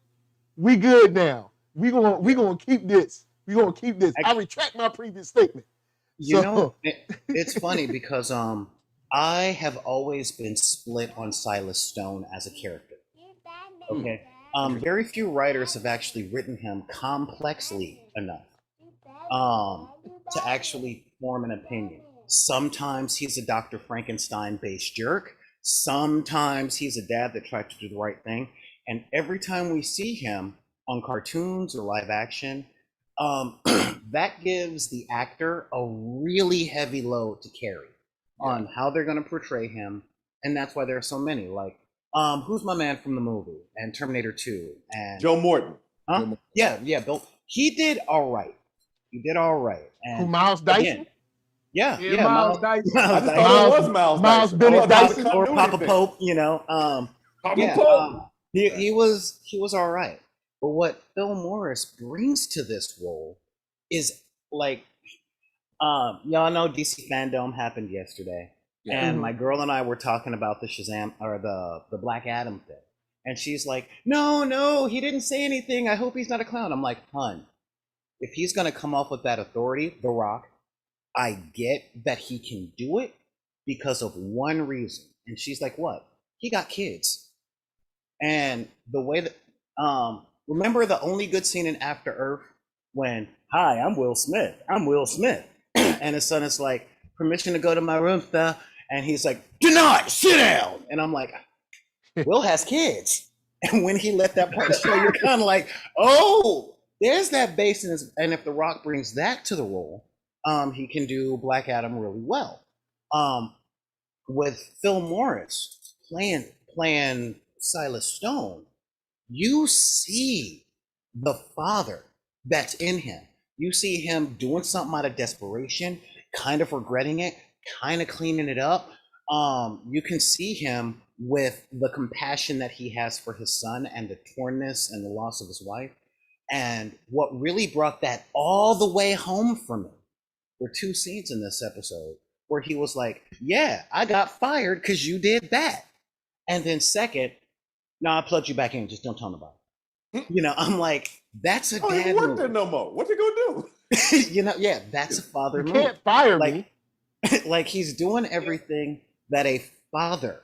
We good now. We gonna keep this. We gonna keep this. I retract my previous statement. You know, it's funny because I have always been split on Silas Stone as a character. Okay. Very few writers have actually written him complexly enough to actually form an opinion. Sometimes he's a Dr. Frankenstein-based jerk. Sometimes he's a dad that tried to do the right thing. And every time we see him on cartoons or live action, that gives the actor a really heavy load to carry on how they're going to portray him. And that's why there are so many. Like, who's my man from the movie and Terminator 2? And Joe Morton. Huh? Yeah, Bill. He did all right. And Miles Dyson? Yeah, Miles Dyson. I just thought it was Miles Bennett Dyson. Or Papa Pope, you know. He was all right. But what Phil Morris brings to this role is like, y'all know DC Fandom happened yesterday. Yeah. And my girl and I were talking about the Shazam or the Black Adam thing. And she's like, no, he didn't say anything. I hope he's not a clown. I'm like, hun, if he's going to come off with that authority, The Rock, I get that he can do it because of one reason. And she's like, what? He got kids. And the way that, remember the only good scene in After Earth when, hi, I'm Will Smith. And his son is like, permission to go to my room, sir. And he's like, denied, sit down. And I'm like, Will has kids. And when he let that part show, you're kind of like, oh, there's that bass in his. And if The Rock brings that to the role, he can do Black Adam really well. With Phil Morris playing Silas Stone, you see the father that's in him. You see him doing something out of desperation, kind of regretting it, kind of cleaning it up. You can see him with the compassion that he has for his son and the tornness and the loss of his wife. And what really brought that all the way home for me were two scenes in this episode where he was like, yeah, I got fired because you did that. And then second, no, I plugged you back in, just don't tell nobody. You know, I'm like, that's a dad he work move. there no more. What you gonna do? You know, yeah, that's a father move. Can't fire like, me. like he's doing everything that a father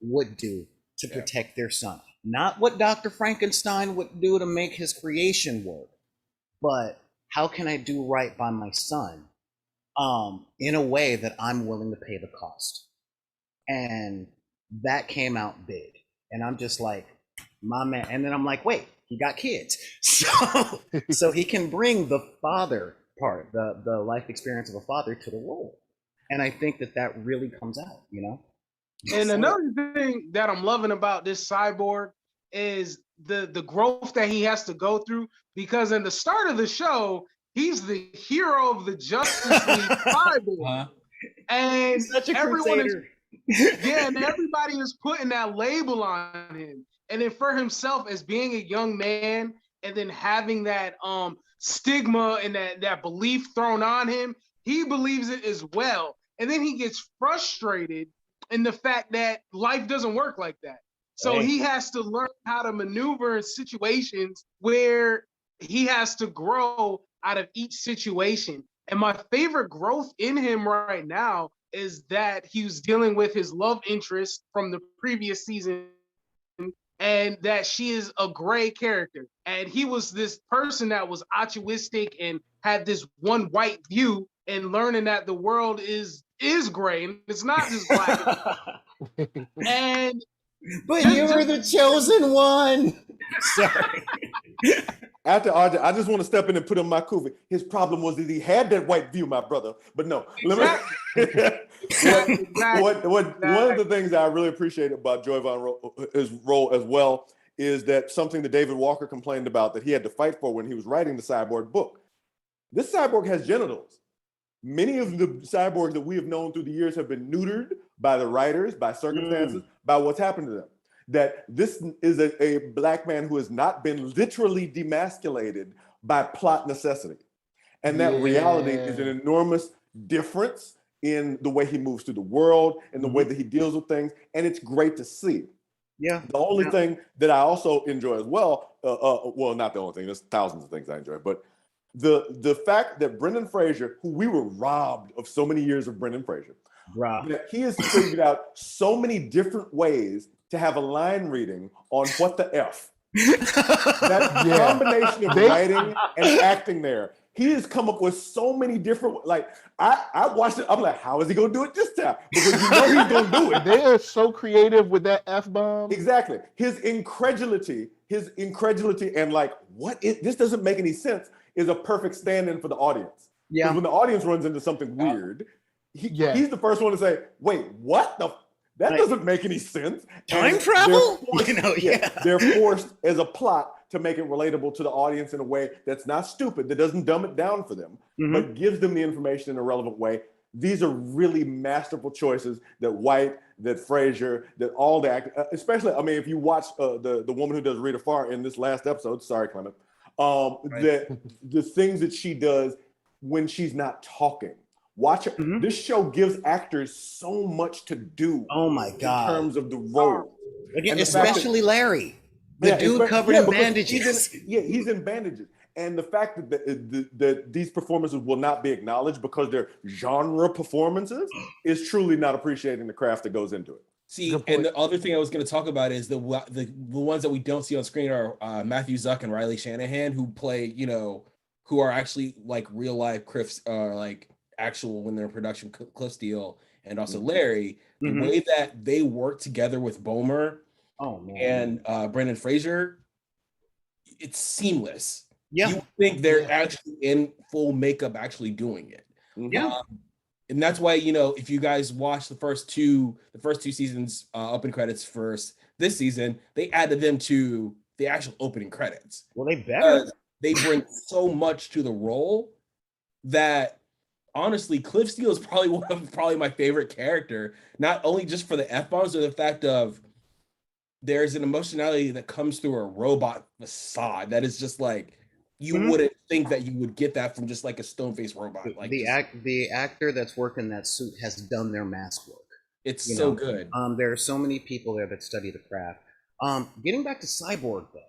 would do to protect their son. Not what Dr. Frankenstein would do to make his creation work, but how can I do right by my son in a way that I'm willing to pay the cost? And that came out big. And I'm just like, my man. And then I'm like, wait, he got kids. So he can bring the father part, the life experience of a father to the role. And I think that really comes out, you know? And another thing that I'm loving about this Cyborg is the growth that he has to go through, because in the start of the show, he's the hero of the Justice League Cyborg. And He's such a everyone crusader. and everybody is putting that label on him. And then for himself, as being a young man and then having that stigma and that belief thrown on him, he believes it as well. And then he gets frustrated in the fact that life doesn't work like that. So he has to learn how to maneuver in situations where he has to grow out of each situation. And my favorite growth in him right now is that he was dealing with his love interest from the previous season, and that she is a gray character. And he was this person that was altruistic and had this one white view, and learning that the world is gray and it's not just black. And but you were the chosen one. Sorry. After RJ, I just want to step in and put in my kufi. His problem was that he had that white view, my brother. But no, Exactly. One of the things that I really appreciate about Joyvon's role as well is that something that David Walker complained about that he had to fight for when he was writing the Cyborg book. This Cyborg has genitals. Many of the cyborgs that we have known through the years have been neutered by the writers, by circumstances, by what's happened to them. That this is a black man who has not been literally demasculated by plot necessity. And that reality is an enormous difference in the way he moves through the world and the way that he deals with things. And it's great to see. Yeah. The only thing that I also enjoy as well, well, not the only thing, there's thousands of things I enjoy, but the fact that Brendan Fraser, who we were robbed of so many years of Brendan Fraser, that he has figured out so many different ways to have a line reading on what the F. That combination of writing and acting there, he has come up with so many different, like, I watched it, I'm like, how is he gonna do it this time? Because you know he's gonna do it. They are so creative with that F-bomb. Exactly. His incredulity and like, this doesn't make any sense is a perfect stand-in for the audience. Yeah. When the audience runs into something weird, he's the first one to say, wait, what the? That doesn't make any sense. Time travel? They're forced as a plot to make it relatable to the audience in a way that's not stupid, that doesn't dumb it down for them, but gives them the information in a relevant way. These are really masterful choices that White, that Fraser, that all the actors, especially, I mean, if you watch the woman who does Rita Farr in this last episode, sorry, Clement, that the things that she does when she's not talking. Watch her. This show gives actors so much to do. Oh my God. In terms of the role. Again, especially Larry. The dude covered in bandages. He's in bandages. And the fact that these performances will not be acknowledged because they're genre performances is truly not appreciating the craft that goes into it. See, and the other thing I was going to talk about is the ones that we don't see on screen are Matthew Zuck and Riley Shanahan, who play, who are actually like real life like actual when they're in production, Cliff Steele and also Larry, the way that they work together with Bomer and Brendan Fraser, it's seamless. Yeah. You think they're actually in full makeup actually doing it. Yeah. And that's why, you know, if you guys watch the first two seasons open credits first this season, they added them to the actual opening credits. Well, they better. They bring so much to the role that honestly, Cliff Steele is probably my favorite character, not only just for the F-bombs, but the fact of there's an emotionality that comes through a robot facade that is just like, you wouldn't think that you would get that from just like a stone-faced robot. Like the actor that's working that suit has done their mask work. It's so good. There are so many people there that study the craft. Getting back to Cyborg though,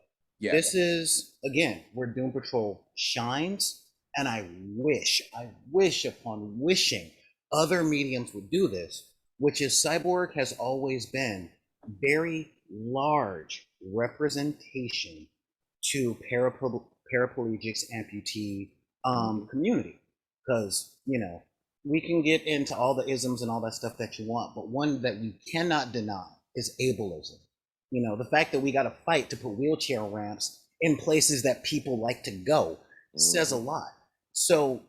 this is again where Doom Patrol shines, and I wish upon wishing other mediums would do this, which is Cyborg has always been very large representation to paraplegics, amputee community, because you know we can get into all the isms and all that stuff that you want, but one that we cannot deny is ableism. You know, the fact that we got to fight to put wheelchair ramps in places that people like to go says a lot. So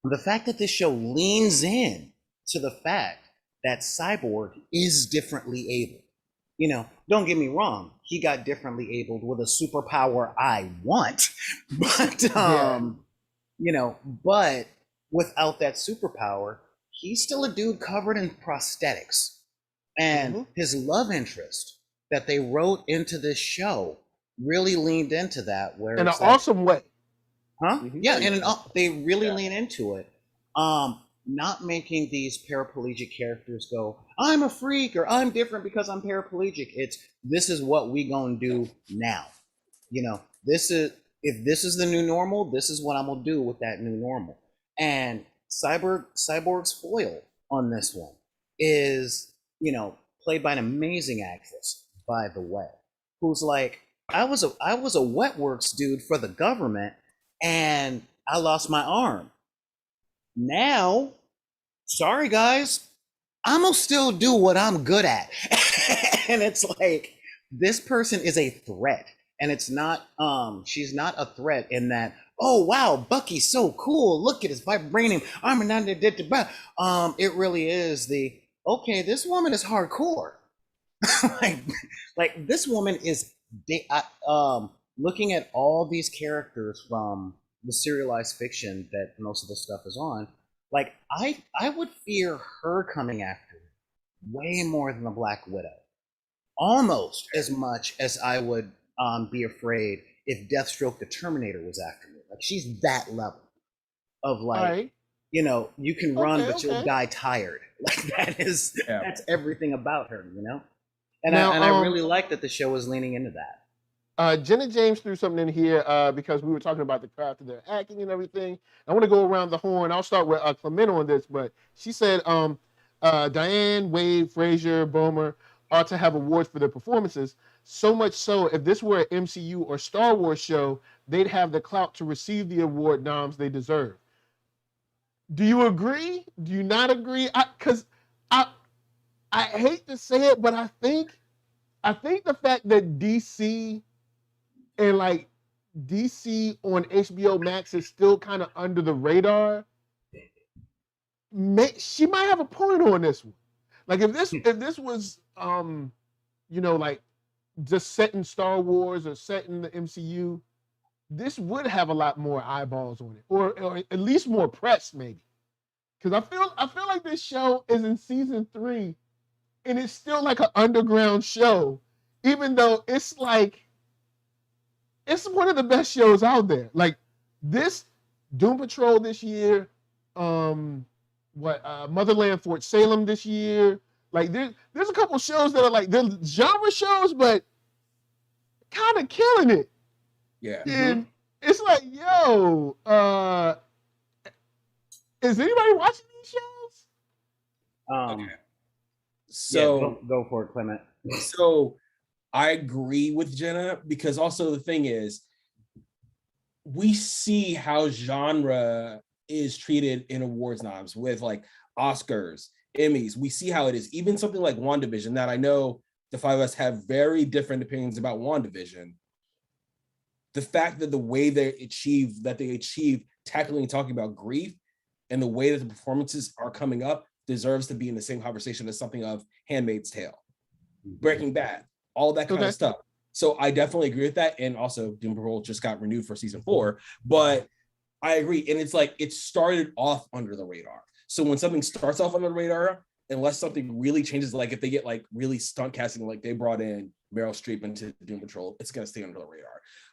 the fact that this show leans in to the fact that Cyborg is differently able, you know, don't get me wrong, he got differently abled with a superpower I want, but you know, but without that superpower, he's still a dude covered in prosthetics. And his love interest that they wrote into this show really leaned into that, where in an awesome way. Yeah, and they really lean into it. Not making these paraplegic characters go, I'm a freak or I'm different because I'm paraplegic. This is what we gonna do now. You know, if this is the new normal, this is what I'm gonna do with that new normal. And Cyborg's foil on this one is, you know, played by an amazing actress, by the way, who's like, I was a wet works dude for the government and I lost my arm. Now, sorry guys, I'm gonna still do what I'm good at. And it's like, this person is a threat. And it's not, she's not a threat in that, oh wow, Bucky's so cool, look at his vibranium armor. It really is okay, this woman is hardcore. like this woman is looking at all these characters from the serialized fiction that most of the stuff is on. Like I would fear her coming after me way more than the Black Widow, almost as much as I would be afraid if Deathstroke the Terminator was after me. Like she's that level of like, you know, you can run but you'll die tired. Like that's everything about her, you know. And I really like that the show is leaning into that. Jenna James threw something in here because we were talking about the craft of their acting and everything. I want to go around the horn. I'll start with Clement on this, but she said Diane, Wade, Frazier, Bomer ought to have awards for their performances. So much so, if this were an MCU or Star Wars show, they'd have the clout to receive the award noms they deserve. Do you agree? Do you not agree? Because I hate to say it, but I think the fact that DC and like DC on HBO Max is still kind of under the radar, she might have a point on this one. Like if this was you know, like just set in Star Wars or set in the MCU, this would have a lot more eyeballs on it, or at least more press maybe. Because I feel like this show is in season 3, and it's still like an underground show, even though it's like it's one of the best shows out there. Like this Doom Patrol this year, Motherland Fort Salem this year. Like there's a couple shows that are like they're genre shows, but kind of killing it. Yeah. And it's like, yo, is anybody watching these shows? Okay. So yeah, go for it, Clement. So I agree with Jenna, because also the thing is, we see how genre is treated in awards noms with like Oscars, Emmys. We see how it is. Even something like WandaVision, that I know the five of us have very different opinions about WandaVision. The fact that the way they achieve tackling and talking about grief and the way that the performances are coming up deserves to be in the same conversation as something of Handmaid's Tale, Breaking Bad, all that kind of stuff. So I definitely agree with that. And also Doom Patrol just got renewed for season 4, but I agree. And it's like, it started off under the radar. So when something starts off under the radar, unless something really changes, like if they get like really stunt casting, like they brought in Meryl Streep into Doom Patrol, it's going to stay under the radar.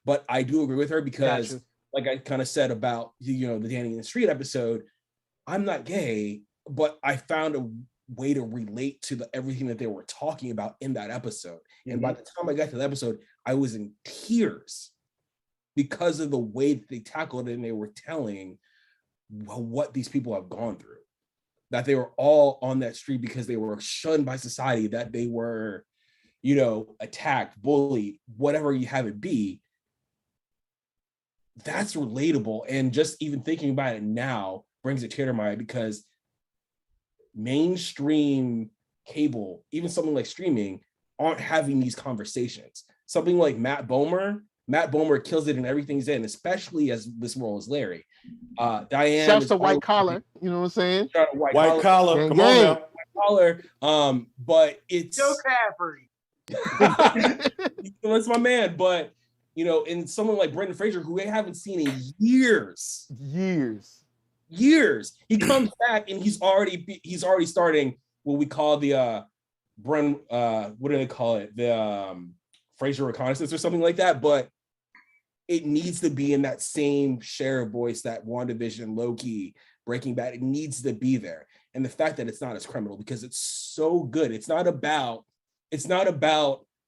But I do agree with her because like I kind of said about, you know, the Danny in the Street episode, I'm not gay, but I found a way to relate to everything that they were talking about in that episode. And by the time I got to the episode, I was in tears because of the way that they tackled it, and they were telling what these people have gone through, that they were all on that street because they were shunned by society, that they were, you know, attacked, bullied, whatever you have it be. That's relatable. And just even thinking about it now brings a tear to my eye, because mainstream cable, even something like streaming, aren't having these conversations. Something like Matt Bomer kills it in everything he's in, especially as this role as Larry. Diane, shouts to White Collar, you know what I'm saying? White collar, gang, come gang. on now. White Collar, but it's Joe Caffrey. that's my man. But you know, in someone like Brendan Fraser, who we haven't seen in years, he comes back and he's already starting what we call the what do they call it, the Fraser reconnaissance or something like that. But it needs to be in that same share of voice that WandaVision, Loki, Breaking Bad, it needs to be there. And the fact that it's not as criminal, because it's so good. It's not about the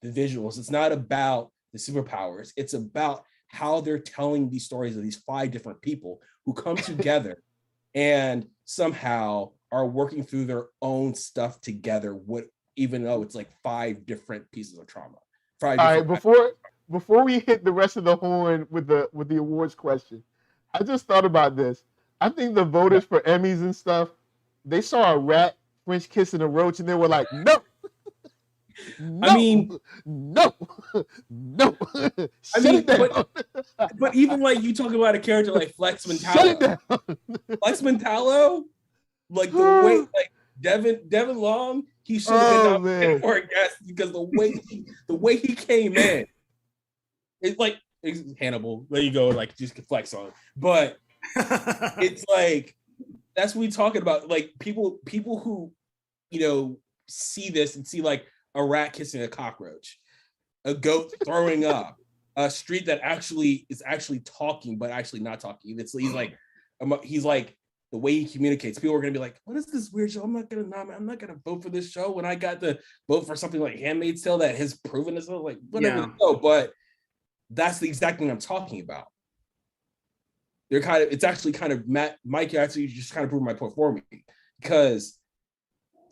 visuals, it's not about the superpowers, it's about how they're telling these stories of these 5 different people who come together and somehow are working through their own stuff together, even though it's like 5 different pieces of trauma. All right, before we hit the rest of the horn with the awards question, I just thought about this. I think the voters for Emmys and stuff, they saw a rat French kissing a roach and they were like, no. No, I mean, no. I mean, but even like you talk about a character like Flex Mentallo. Flex Mentallo, like the way, like Devin Long, he should have been nominated for a guest, because the way he came in, it's like Hannibal. There you go, like just flex on. But it's like, that's what we're talking about. Like people who, you know, see this and see like a rat kissing a cockroach, a goat throwing up, a street that is actually talking but actually not talking. He's like the way he communicates. People are gonna be like, "What is this weird show? I'm not gonna vote for this show." When I got to vote for something like Handmaid's Tale that has proven itself, like whatever. Yeah. No, but that's the exact thing I'm talking about. It's actually kind of Mike actually just kind of proved my point for me, because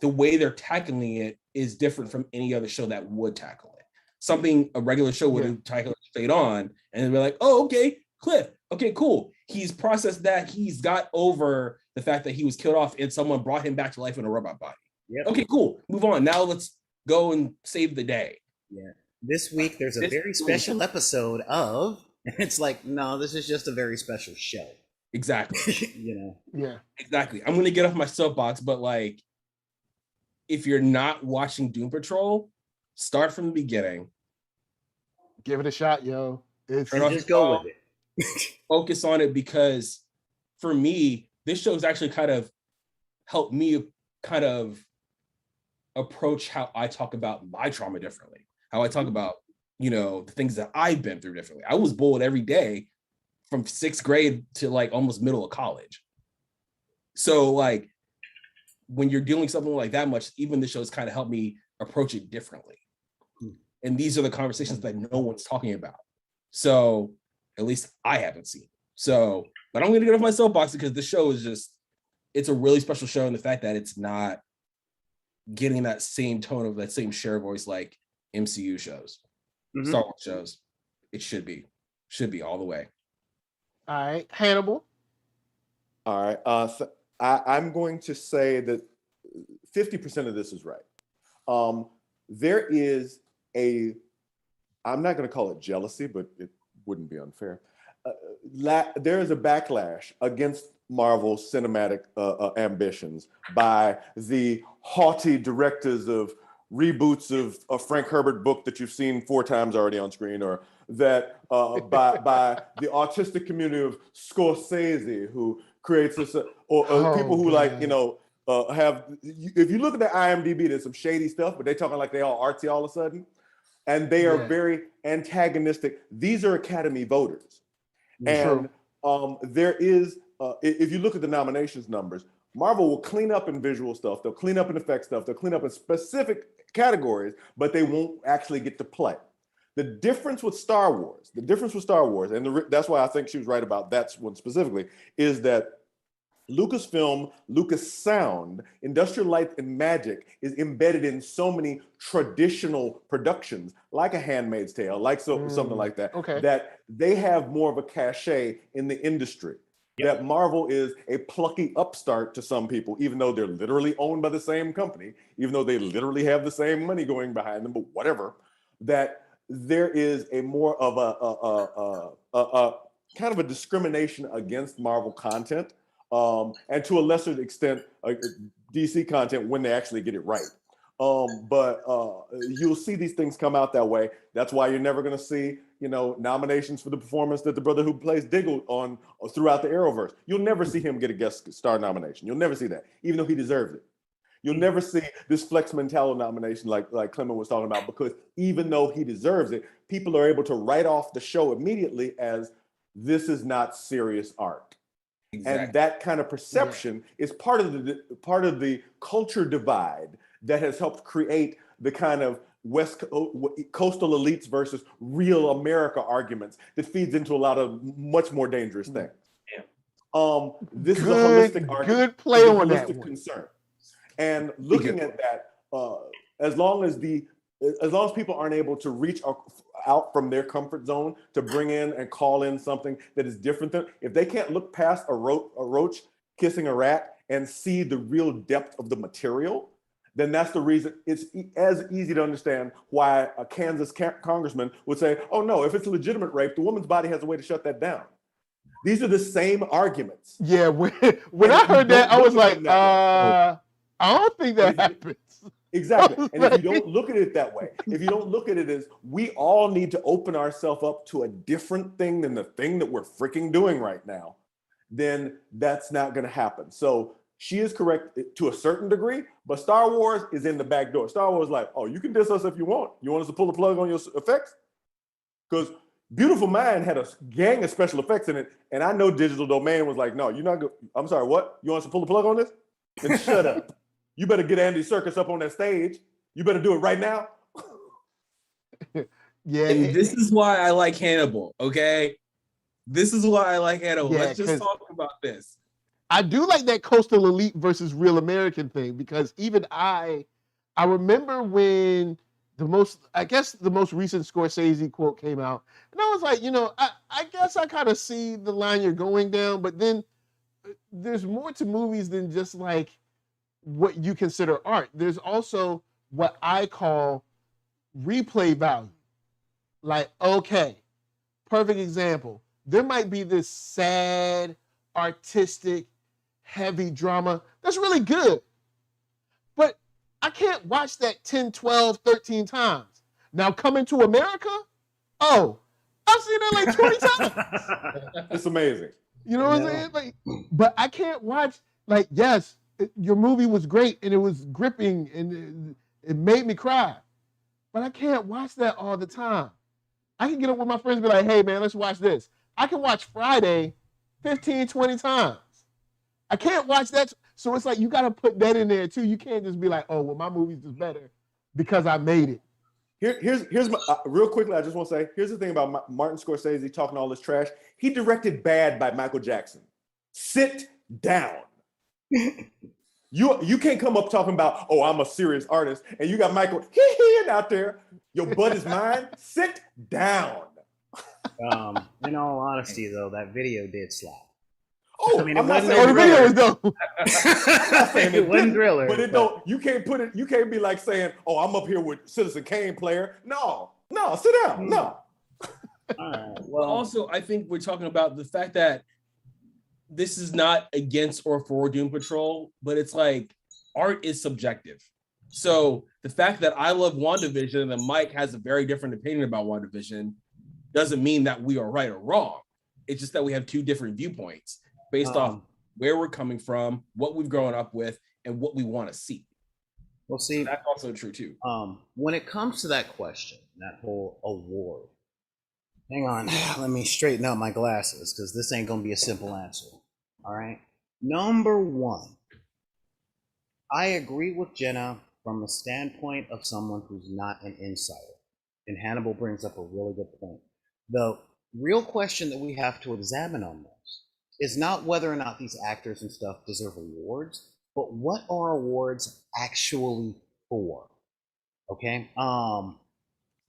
the way they're tackling it is different from any other show that would tackle it. Something a regular show would tackle it straight on, and they'd be like, "Oh, okay, Cliff. Okay, cool. He's processed that. He's got over the fact that he was killed off and someone brought him back to life in a robot body. Yep. Okay, cool. Move on. Now let's go and save the day." Yeah. This week there's a very special episode of, and it's like, no, this is just a very special show. Exactly. You know. Yeah. Exactly. I'm gonna get off my soapbox, but like, if you're not watching Doom Patrol, start from the beginning. Give it a shot, yo. Just go with it. Focus on it, because for me, this show's actually kind of helped me kind of approach how I talk about my trauma differently. How I talk about, you know, the things that I've been through differently. I was bullied every day from 6th grade to like almost middle of college. So like, when you're dealing with something like that much, even the show's kind of helped me approach it differently. And these are the conversations that no one's talking about. So at least I haven't seen. So, but I'm going to get off my soapbox, because the show is just, it's a really special show. And the fact that it's not getting that same tone of that same share voice like MCU shows, Star Wars shows, it should be all the way. All right, Hannibal. All right. I'm going to say that 50% of this is right. There is I'm not going to call it jealousy, but it wouldn't be unfair. There is a backlash against Marvel's cinematic ambitions by the haughty directors of reboots of a Frank Herbert book that you've seen 4 times already on screen, or that by the artistic community of Scorsese, who creates this, or people who like, have, if you look at the IMDb, there's some shady stuff, but they're talking like they all artsy all of a sudden. And they are very antagonistic. These are Academy voters. And there is, if you look at the nominations numbers, Marvel will clean up in visual stuff. They'll clean up in effect stuff. They'll clean up in specific categories, but they won't actually get to play. The difference with Star Wars, and that's why I think she was right about that one specifically, is that Lucasfilm, Lucas Sound, Industrial Light and Magic is embedded in so many traditional productions, like A Handmaid's Tale, like something like that, that they have more of a cachet in the industry. That Marvel is a plucky upstart to some people, even though they're literally owned by the same company, even though they literally have the same money going behind them, but whatever, that there is a more of a kind of a discrimination against Marvel content. And to a lesser extent, DC content when they actually get it right. But you'll see these things come out that way. That's why you're never going to see, nominations for the performance that the brother who plays Diggle on throughout the Arrowverse. You'll never see him get a guest star nomination. You'll never see that, even though he deserves it. You'll never see this Flex Mentallo nomination like Clement was talking about, because even though he deserves it, people are able to write off the show immediately as this is not serious art. Exactly. And that kind of perception is part of the culture divide that has helped create the kind of coastal elites versus real America arguments that feeds into a lot of much more dangerous things. This is a holistic argument. Good play on that one. Concern. And looking at that, as long as people aren't able to reach out from their comfort zone to bring in and call in something that is different than, if they can't look past a roach kissing a rat and see the real depth of the material, then that's the reason it's as easy to understand why a Kansas congressman would say, oh no, if it's legitimate rape, the woman's body has a way to shut that down. These are the same arguments. Yeah, when I heard that, I was like, I don't think that happens. Exactly. And if you don't look at it that way, if you don't look at it as we all need to open ourselves up to a different thing than the thing that we're freaking doing right now, then that's not going to happen. So she is correct to a certain degree, but Star Wars is in the back door. Star Wars is like, oh, you can diss us if you want. You want us to pull the plug on your effects? Because Beautiful Mind had a gang of special effects in it, and I know Digital Domain was like, no, you're not good. I'm sorry, what? You want us to pull the plug on this? Then shut up. You better get Andy Serkis up on that stage. You better do it right now. Yeah. And this is why I like Hannibal, okay? This is why I like Hannibal. Yeah, let's just talk about this. I do like that coastal elite versus real American thing, because even I remember when the most recent Scorsese quote came out, and I was like, I guess I kind of see the line you're going down, but then there's more to movies than just like what you consider art. There's also what I call replay value. Like, okay, perfect example. There might be this sad, artistic, heavy drama that's really good, but I can't watch that 10, 12, 13 times. Now, Coming to America, oh, I've seen that like 20 times. It's amazing. You know what I'm saying? Like, but I can't watch, like, yes, your movie was great and it was gripping and it made me cry, but I can't watch that all the time. I can get up with my friends and be like, hey man, let's watch this. I can watch Friday 15, 20 times. I can't watch that. So it's like, you got to put that in there too. You can't just be like, oh, well, my movie's just better because I made it. Here's my, real quickly, I just want to say, here's the thing about Martin Scorsese talking all this trash. He directed Bad by Michael Jackson. Sit down. You can't come up talking about, oh, I'm a serious artist, and you got Michael out there. Your butt is mine. Sit down. In all honesty, though, that video did slap. Oh, I mean, I'm it not wasn't saying Oh, the no video thriller. is dope. I'm not saying It wasn't didn't, thriller, but it don't. You can't put it. You can't be like saying, "Oh, I'm up here with Citizen Kane player." No, sit down. No. All right. But Well, also, I think we're talking about the fact that this is not against or for Doom Patrol, but it's like art is subjective. So the fact that I love WandaVision and then Mike has a very different opinion about WandaVision doesn't mean that we are right or wrong. It's just that we have two different viewpoints based off where we're coming from, what we've grown up with, and what we want to see. we'll see. So that's also true too. When it comes to that question, that whole award, hang on, let me straighten out my glasses because this ain't gonna be a simple answer. All right. Number one, I agree with Jenna from the standpoint of someone who's not an insider. And Hannibal brings up a really good point. The real question that we have to examine on this is not whether or not these actors and stuff deserve awards, but what are awards actually for? Okay.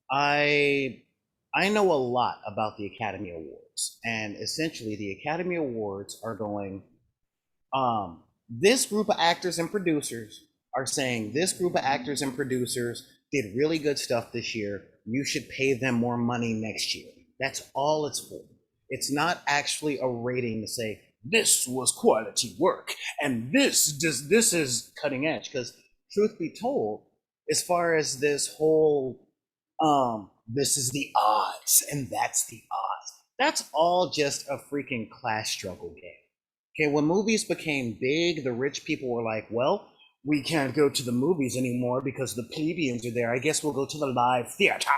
I know a lot about the Academy Awards, and essentially the Academy Awards are going, this group of actors and producers are saying this group of actors and producers did really good stuff this year. You should pay them more money next year. That's all it's for. It's not actually a rating to say this was quality work and this is cutting edge. Because truth be told, as far as this whole this is the odds and that's the odds, that's all just a freaking class struggle game. Okay, when movies became big, the rich people were like, well, we can't go to the movies anymore because the plebeians are there. I guess we'll go to the live theater.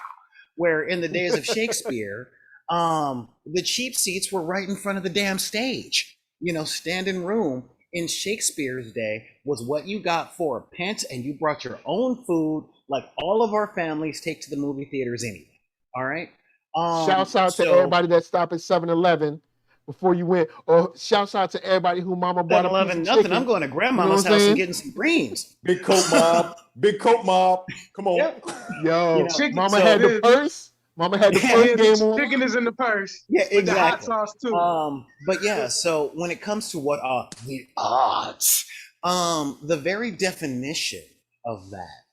Where in the days of Shakespeare, the cheap seats were right in front of the damn stage. You know, standing room in Shakespeare's day was what you got for a pence, and you brought your own food like all of our families take to the movie theaters anyway. All right? Shouts out to everybody that stopped at 7-Eleven before you went, or shouts out to everybody who mama bought a piece of 7-Eleven, nothing. chicken. I'm going to grandmama's house and getting some greens. Big coat mob. Come on. Yep. Yo, You know, mama had the purse. Mama had the purse game on. Chicken is in the purse. Yeah, With the hot exactly. sauce too. But yeah, so when it comes to what are the odds, the very definition of that,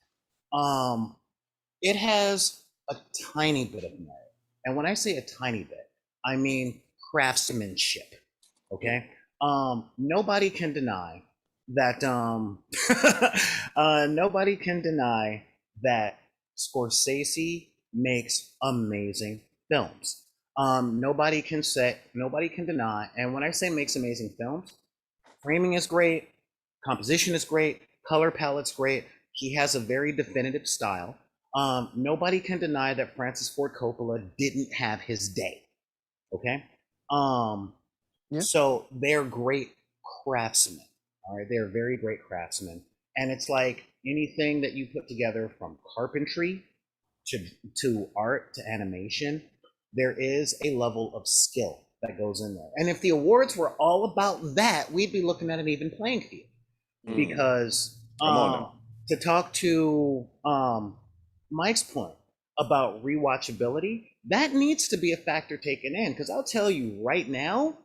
it has a tiny bit of merit. And when I say a tiny bit, I mean craftsmanship. Okay? Nobody can deny that nobody can deny that Scorsese makes amazing films. Nobody can deny, and when I say makes amazing films, framing is great, composition is great, color palette's great. He has a very definitive style. Nobody can deny that Francis Ford Coppola didn't have his day. Okay? Yeah. So they're great craftsmen. All right, they're very great craftsmen. And it's like anything that you put together from carpentry to art to animation, there is a level of skill that goes in there. And if the awards were all about that, we'd be looking at an even playing field. Because to talk to Mike's point about rewatchability, that needs to be a factor taken in. Because I'll tell you right now,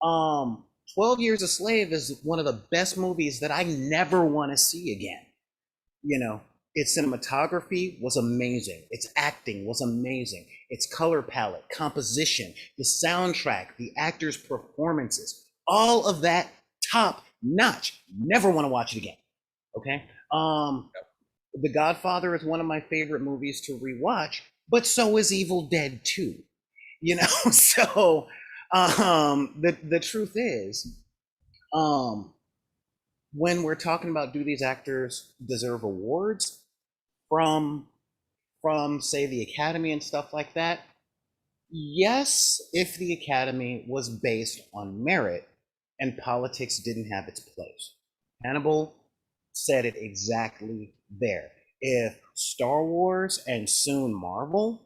12 Years a Slave is one of the best movies that I never want to see again. You know, its cinematography was amazing. Its acting was amazing. Its color palette, composition, the soundtrack, the actors' performances, all of that top notch. Never want to watch it again. Okay? The Godfather is one of my favorite movies to rewatch, but so is Evil Dead 2. You know, so the truth is, when we're talking about do these actors deserve awards from say the Academy and stuff like that, yes, if the Academy was based on merit and politics didn't have its place. Hannibal said it exactly there. If Star Wars and soon Marvel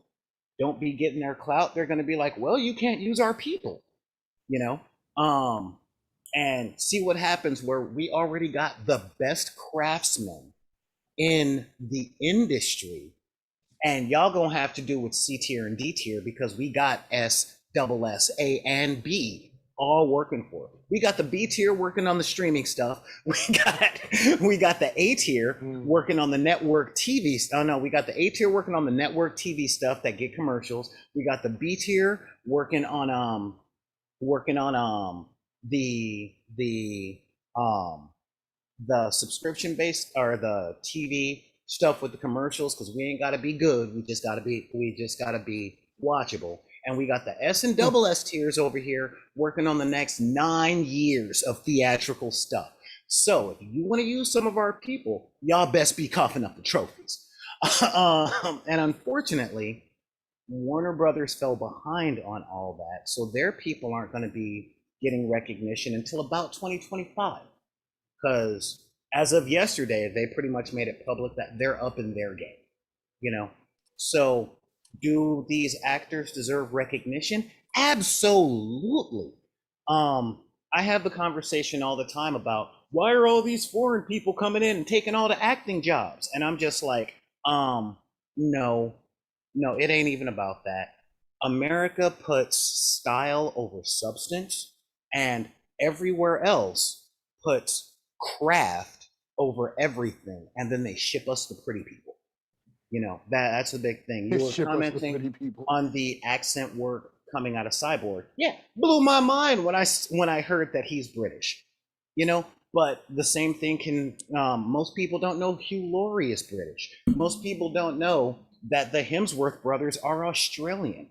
don't be getting their clout, they're going to be like, well, you can't use our people, you know? And see what happens where we already got the best craftsmen in the industry, and y'all gonna have to do with C tier and D tier because we got S, double S, A, and B all working for it. We got the B tier working on the streaming stuff. We got the A tier working on the network TV. Oh no, we got the A tier working on the network TV stuff that get commercials. We got the B tier working on the subscription based or the TV stuff with the commercials, because we ain't gotta be good. We just gotta be watchable. And we got the S and double S tiers over here working on the next 9 years of theatrical stuff. So if you want to use some of our people, y'all best be coughing up the trophies. And unfortunately, Warner Brothers fell behind on all that. So their people aren't going to be getting recognition until about 2025. Because as of yesterday, they pretty much made it public that they're up in their game, you know? So do these actors deserve recognition? Absolutely. I have the conversation all the time about why are all these foreign people coming in and taking all the acting jobs? And I'm just like, no, it ain't even about that. America puts style over substance, and everywhere else puts craft over everything, and then they ship us the pretty people. You know, that's a big thing. You were commenting on the accent work coming out of Cyborg. Yeah, blew my mind when I heard that he's British. You know, but the same thing can, most people don't know Hugh Laurie is British. Most people don't know that the Hemsworth brothers are Australian.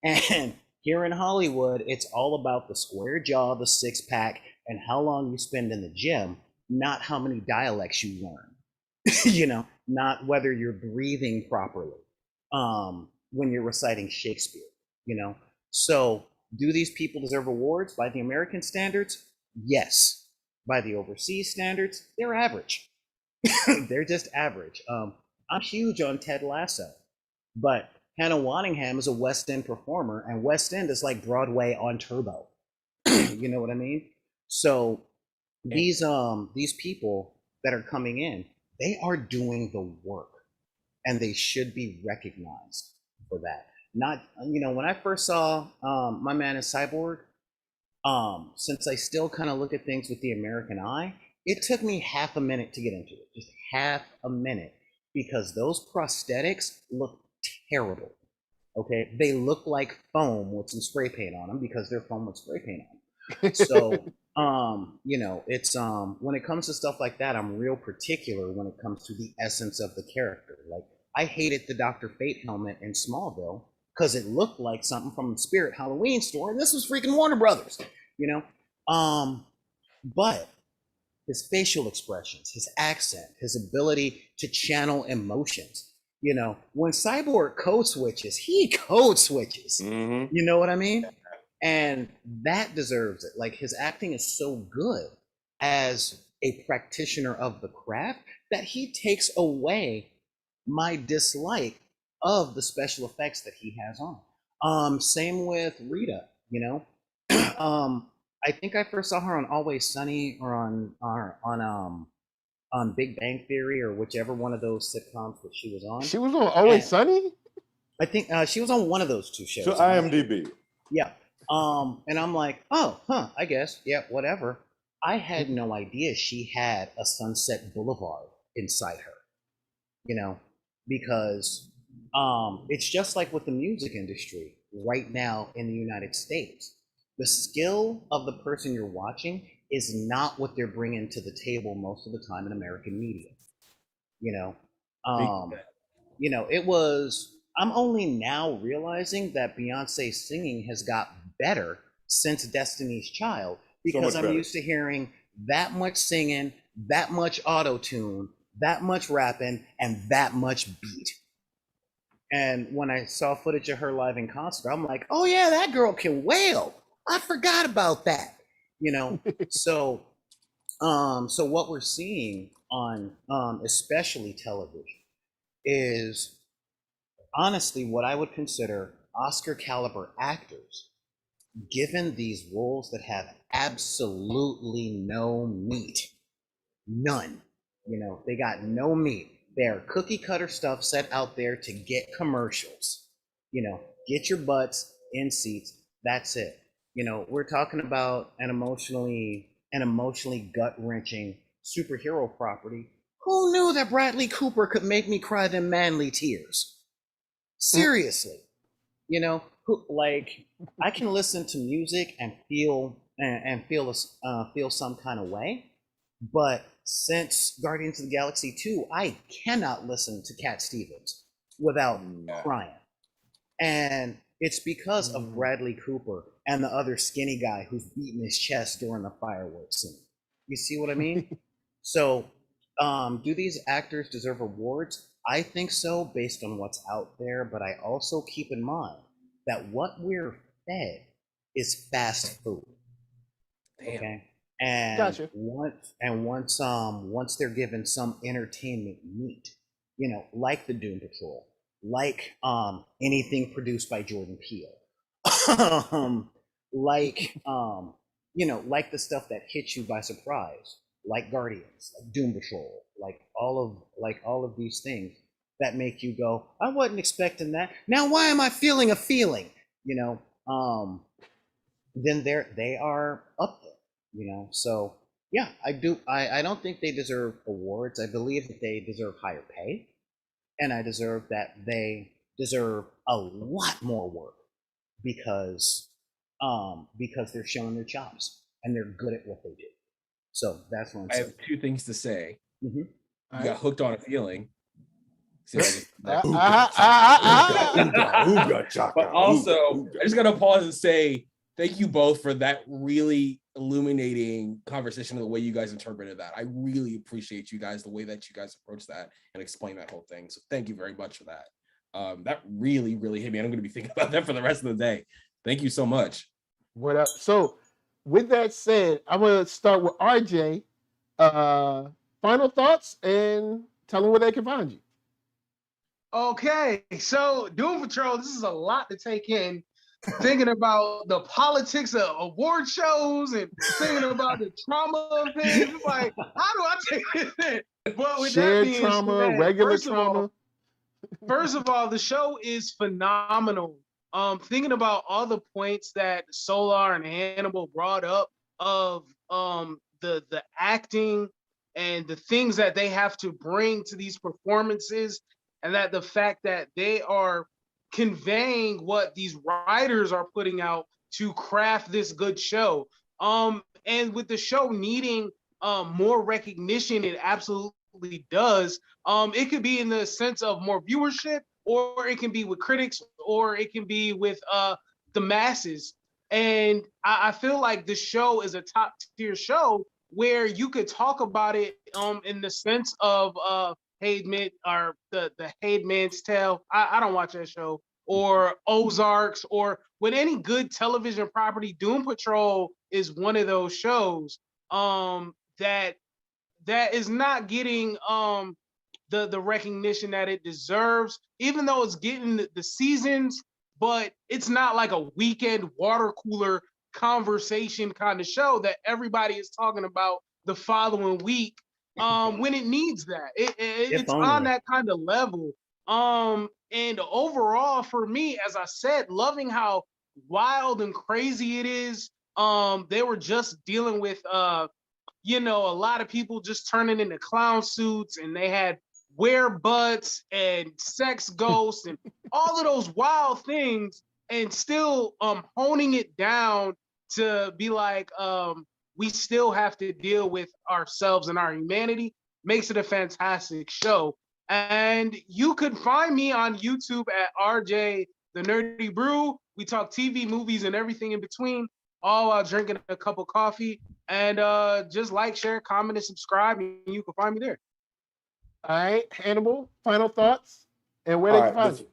And here in Hollywood, it's all about the square jaw, the six pack, and how long you spend in the gym, not how many dialects you learn. You know, not whether you're breathing properly when you're reciting Shakespeare, you know? So do these people deserve awards by the American standards? Yes. By the overseas standards, they're average. They're just average. I'm huge on Ted Lasso, but Hannah Waddingham is a West End performer, and West End is like Broadway on turbo. You know what I mean? So these people that are coming in, they are doing the work, and they should be recognized for that. Not, you know, when I first saw my man in Cyborg, since I still kind of look at things with the American eye, it took me half a minute to get into it, just half a minute, because those prosthetics look terrible. Okay, they look like foam with some spray paint on them because they're foam with spray paint on them. So you know, it's when it comes to stuff like that, I'm real particular when it comes to the essence of the character. Like, I hated the Dr. Fate helmet in Smallville because it looked like something from the Spirit Halloween store, and this was freaking Warner Brothers, you know. But his facial expressions, his accent, his ability to channel emotions, you know, when Cyborg code switches, he code switches. You know what I mean? And that deserves it. Like, his acting is so good as a practitioner of the craft that he takes away my dislike of the special effects that he has on. Same with Rita, you know. I think I first saw her on Always Sunny or on Big Bang Theory or whichever one of those sitcoms that she was on. She was on Always Sunny? I think she was on one of those two shows. So IMDb. Yeah. And I'm like, oh, I guess, yeah, whatever. I had no idea she had a Sunset Boulevard inside her, you know, because it's just like with the music industry right now in the United States. The skill of the person you're watching is not what they're bringing to the table most of the time in American media. You know, you know, it was. I'm only now realizing that Beyonce's singing has got better since Destiny's Child, because I'm used to hearing that much singing, that much auto-tune, that much rapping, and that much beat. And when I saw footage of her live in concert, I'm like, oh yeah, that girl can wail. I forgot about that. You know, so what we're seeing on especially television is honestly what I would consider Oscar caliber actors given these roles that have absolutely no meat. None. You know, they got no meat. They're cookie cutter stuff set out there to get commercials. You know, get your butts in seats. That's it. We're talking about an emotionally gut-wrenching superhero property. Who knew that Bradley Cooper could make me cry them manly tears? Seriously. I can listen to music and feel some kind of way, but since Guardians of the Galaxy 2, I cannot listen to Cat Stevens without crying. And it's because of Bradley Cooper and the other skinny guy who's beating his chest during the fireworks scene. You see what I mean? So, do these actors deserve awards? I think so, based on what's out there, but I also keep in mind that what we're fed is fast food. Damn. Okay. And Gotcha. once they're given some entertainment meat, like the Doom Patrol, like anything produced by Jordan Peele, like like the stuff that hits you by surprise, like Guardians, like Doom Patrol, like all of these things that make you go, I wasn't expecting that. Now why am I feeling a feeling? Then they are up there, So yeah, I don't think they deserve awards. I believe that they deserve higher pay, and I deserve that they deserve a lot more work because they're showing their chops and they're good at what they do. So that's what I'm saying. I have two things to say. Mm-hmm. You got hooked on a feeling. But also, I just got to pause and say thank you both for that really illuminating conversation, the way you guys interpreted that. I really appreciate you guys, the way that you guys approach that and explain that whole thing. So thank you very much for that. That really, really hit me. I'm going to be thinking about that for the rest of the day. Thank you so much. What up? So, with that said, I'm going to start with RJ. Final thoughts and tell them where they can find you. Okay, so Doom Patrol, this is a lot to take in. Thinking about the politics of award shows and thinking about the trauma of things. It's like, how do I take this in? But with shared that being trauma, said, regular trauma. First of all, the show is phenomenal. Thinking about all the points that Solar and Hannibal brought up of the acting and the things that they have to bring to these performances, and that the fact that they are conveying what these writers are putting out to craft this good show. And with the show needing more recognition, it absolutely does. It could be in the sense of more viewership, or it can be with critics, or it can be with the masses. And I feel like the show is a top tier show where you could talk about it in the sense of Handmaid's or the Handmaid's Tale. I don't watch that show, or Ozarks, or with any good television property. Doom Patrol is one of those shows that is not getting the recognition that it deserves, even though it's getting the seasons, but it's not like a weekend water cooler conversation kind of show that everybody is talking about the following week when it needs that. It's on that kind of level. And overall, for me, as I said, loving how wild and crazy it is. They were just dealing with a lot of people just turning into clown suits, and they had werebutts and sex ghosts and all of those wild things, and still honing it down to be like, we still have to deal with ourselves and our humanity, makes it a fantastic show. And you could find me on YouTube at RJ the Nerdy Brew. We talk TV, movies, and everything in between, all while drinking a cup of coffee. And just like, share, comment, and subscribe, and you can find me there. All right, Hannibal, final thoughts and where they can find you.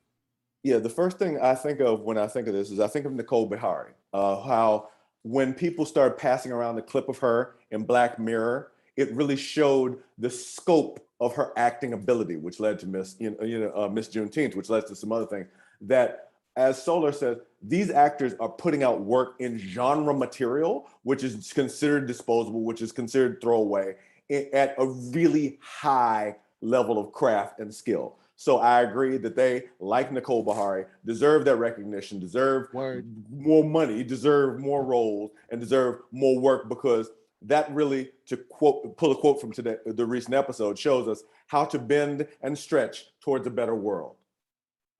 Yeah, the first thing I think of when I think of this is I think of Nicole Bihari. How when people started passing around the clip of her in Black Mirror, it really showed the scope of her acting ability, which led to Miss Juneteenth, which led to some other things. That, as Solar says, these actors are putting out work in genre material, which is considered disposable, which is considered throwaway, at a really high level of craft and skill. So I agree that they, like Nicole Bahari, deserve that recognition, deserve more money, deserve more roles, and deserve more work, because that really, to pull a quote from the recent episode, shows us how to bend and stretch towards a better world.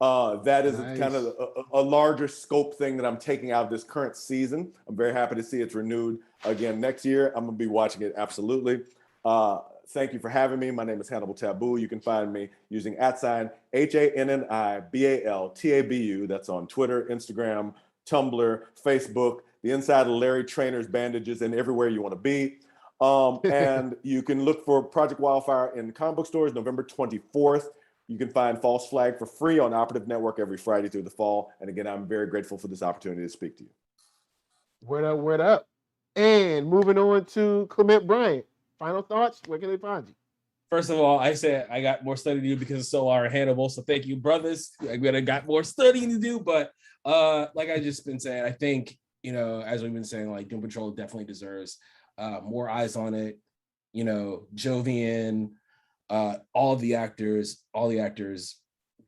That is kind of a larger scope thing that I'm taking out of this current season. I'm very happy to see it's renewed again next year. I'm going to be watching it, absolutely. Thank you for having me. My name is Hannibal Taboo. You can find me using @HANNIBALTABU. That's on Twitter, Instagram, Tumblr, Facebook, the inside of Larry Trainor's bandages, and everywhere you want to be. And you can look for Project Wildfire in comic book stores November 24th. You can find False Flag for free on Operative Network every Friday through the fall. And again, I'm very grateful for this opportunity to speak to you. Word up, word up. And moving on to Clement Bryant. Final thoughts? Where can they find you? First of all, I said I got more study to do because of Solar and Hannibal. So thank you, brothers. I got more studying to do. But like I just been saying, I think, as we've been saying, like Doom Patrol definitely deserves more eyes on it. Jovian, all the actors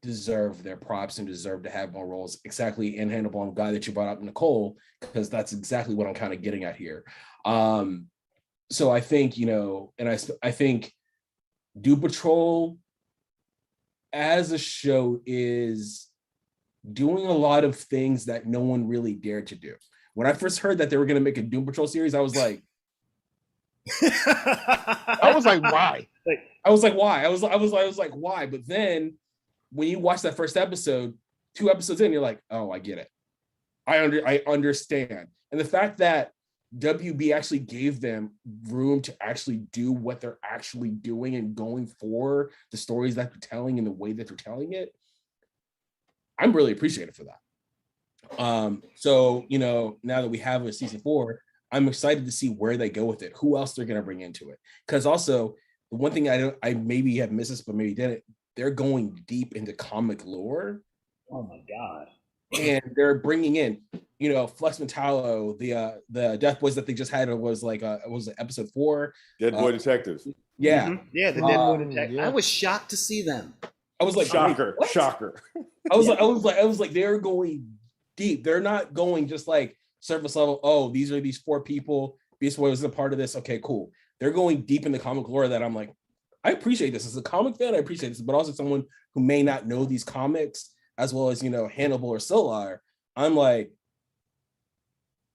deserve their props and deserve to have more roles. Exactly in Hannibal. I'm glad that you brought up Nicole, because that's exactly what I'm kind of getting at here. So I think, I think Doom Patrol as a show is doing a lot of things that no one really dared to do. When I first heard that they were going to make a Doom Patrol series, I was like, why? I was like, why? I was like, why? But then when you watch that first episode, 2 episodes in, you're like, oh, I get it. I understand. And the fact that WB actually gave them room to actually do what they're actually doing and going for the stories that they're telling and the way that they're telling it, I'm really appreciative for that. So, now that we have a season 4, I'm excited to see where they go with it, who else they're going to bring into it. Because also, the one thing I maybe have missed this, but maybe didn't, they're going deep into comic lore. Oh my God. And they're bringing in, Flex Metallo, the Death Boys that they just had was like was it episode 4? Dead Boy Detectives. Yeah. Mm-hmm. Yeah, the Dead Boy Detectives. Yeah. I was shocked to see them. I was like, shocker. I was like, they're going deep. They're not going just like surface level. Oh, these are these 4 people. Beast Boy was a part of this. Okay, cool. They're going deep in the comic lore that I'm like, I appreciate this. As a comic fan, I appreciate this, but also someone who may not know these comics as well as, Hannibal or Solar. I'm like,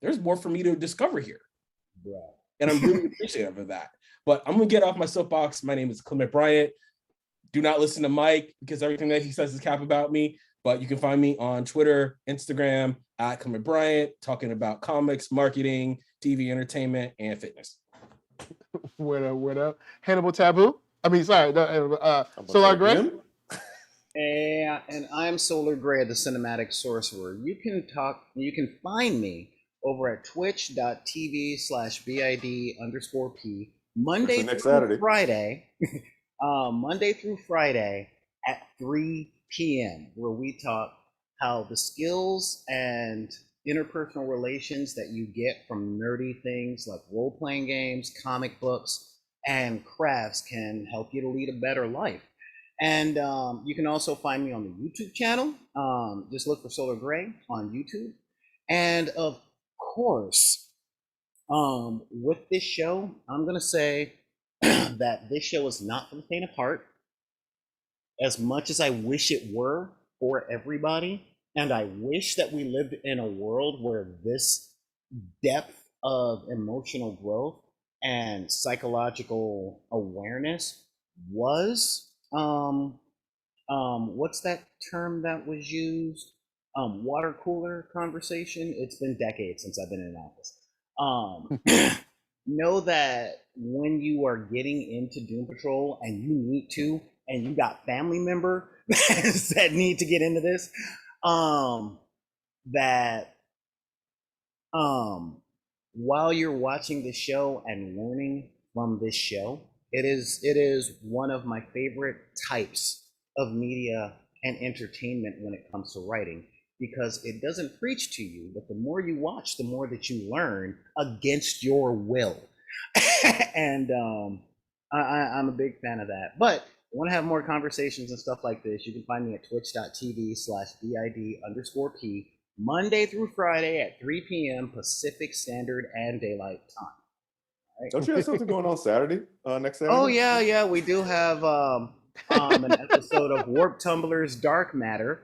there's more for me to discover here. Yeah. And I'm really appreciative of that. But I'm going to get off my soapbox. My name is Clement Bryant. Do not listen to Mike because everything that he says is cap about me. But you can find me on Twitter, Instagram, @Clement Bryant, talking about comics, marketing, TV entertainment, and fitness. What up? Hannibal Taboo? Solar Gray? And I'm Solar Gray, the cinematic sorcerer. You can find me over at twitch.tv/bid_p Monday through Friday. Monday through Friday at 3 p.m. where we talk how the skills and interpersonal relations that you get from nerdy things like role-playing games, comic books, and crafts can help you to lead a better life. And you can also find me on the YouTube channel. Just look for Solar Gray on YouTube. And of course, with this show, I'm going to say that this show is not for the faint of heart. As much as I wish it were for everybody, and I wish that we lived in a world where this depth of emotional growth and psychological awareness was what's that term that was used? Water cooler conversation. It's been decades since I've been in office. Know that when you are getting into Doom Patrol and you need to, and you got family member that need to get into this, while you're watching the show and learning from this show, it is one of my favorite types of media and entertainment when it comes to writing, because it doesn't preach to you, but the more you watch, the more that you learn against your will. And I'm a big fan of that. But want to have more conversations and stuff like this, you can find me at twitch.tv/BID_P Monday through Friday at 3 p.m. Pacific Standard and Daylight Time. Right? Don't you have something going on Saturday? Next Saturday? Oh yeah, we do have an episode of Warp Tumblr's Dark Matter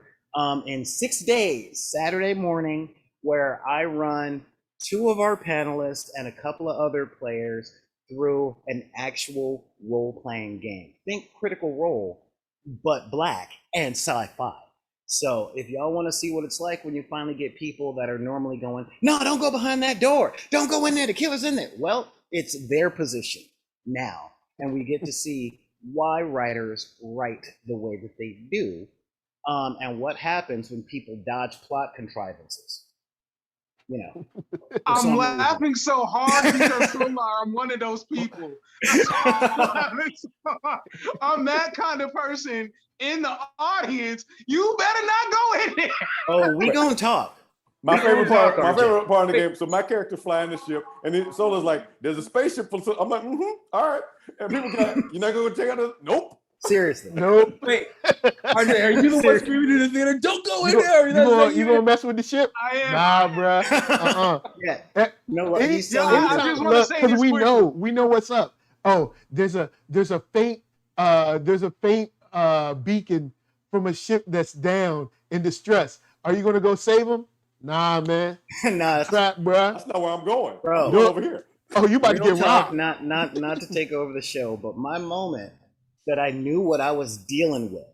in 6 days, Saturday morning, where I run 2 of our panelists and a couple of other players through an actual role-playing game. Think Critical Role, but black and sci-fi. So if y'all want to see what it's like when you finally get people that are normally going, no, don't go behind that door. Don't go in there. The killer's in there. Well, it's their position now. And we get to see why writers write the way that they do, and what happens when people dodge plot contrivances. You know, I'm laughing so hard because I'm one of those people. That's why I'm laughing so hard. I'm that kind of person in the audience. You better not go in there. Oh, we gonna talk. My favorite part of the game. So my character flying the ship, and then Solar's like, "There's a spaceship." I'm like, all right. And people go, "You're not gonna take out the?" Nope. Seriously. Nope. Wait, RJ, are you the one screaming in the theater? Don't go in there. You gonna mess with the ship? I am. Nah, bruh. Yeah. No, what? I just want to say this we quickly. we know what's up. Oh, there's a faint beacon from a ship that's down in distress. Are you gonna go save him? Nah, man. Nah, Trap, bruh. That's not where I'm going. Bro. I'm going over here. Oh, you about to get robbed. Not to take over the show, but my moment that I knew what I was dealing with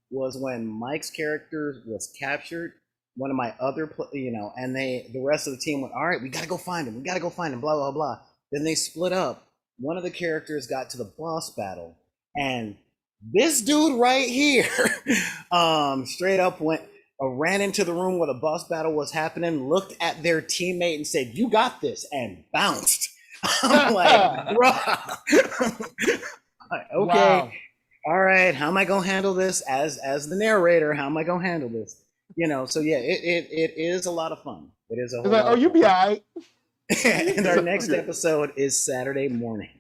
was when Mike's character was captured. One of my other, and the rest of the team went, all right, we gotta go find him. Blah blah blah. Then they split up. One of the characters got to the boss battle, and this dude right here, straight up ran into the room where the boss battle was happening, looked at their teammate and said, "You got this," and bounced. I'm like, bro. Okay. Wow. All right, how am I gonna handle this as the narrator? How am I gonna handle this? So yeah, it is a lot of fun. It is a whole lot of you fun. be all right. And our next episode is Saturday morning.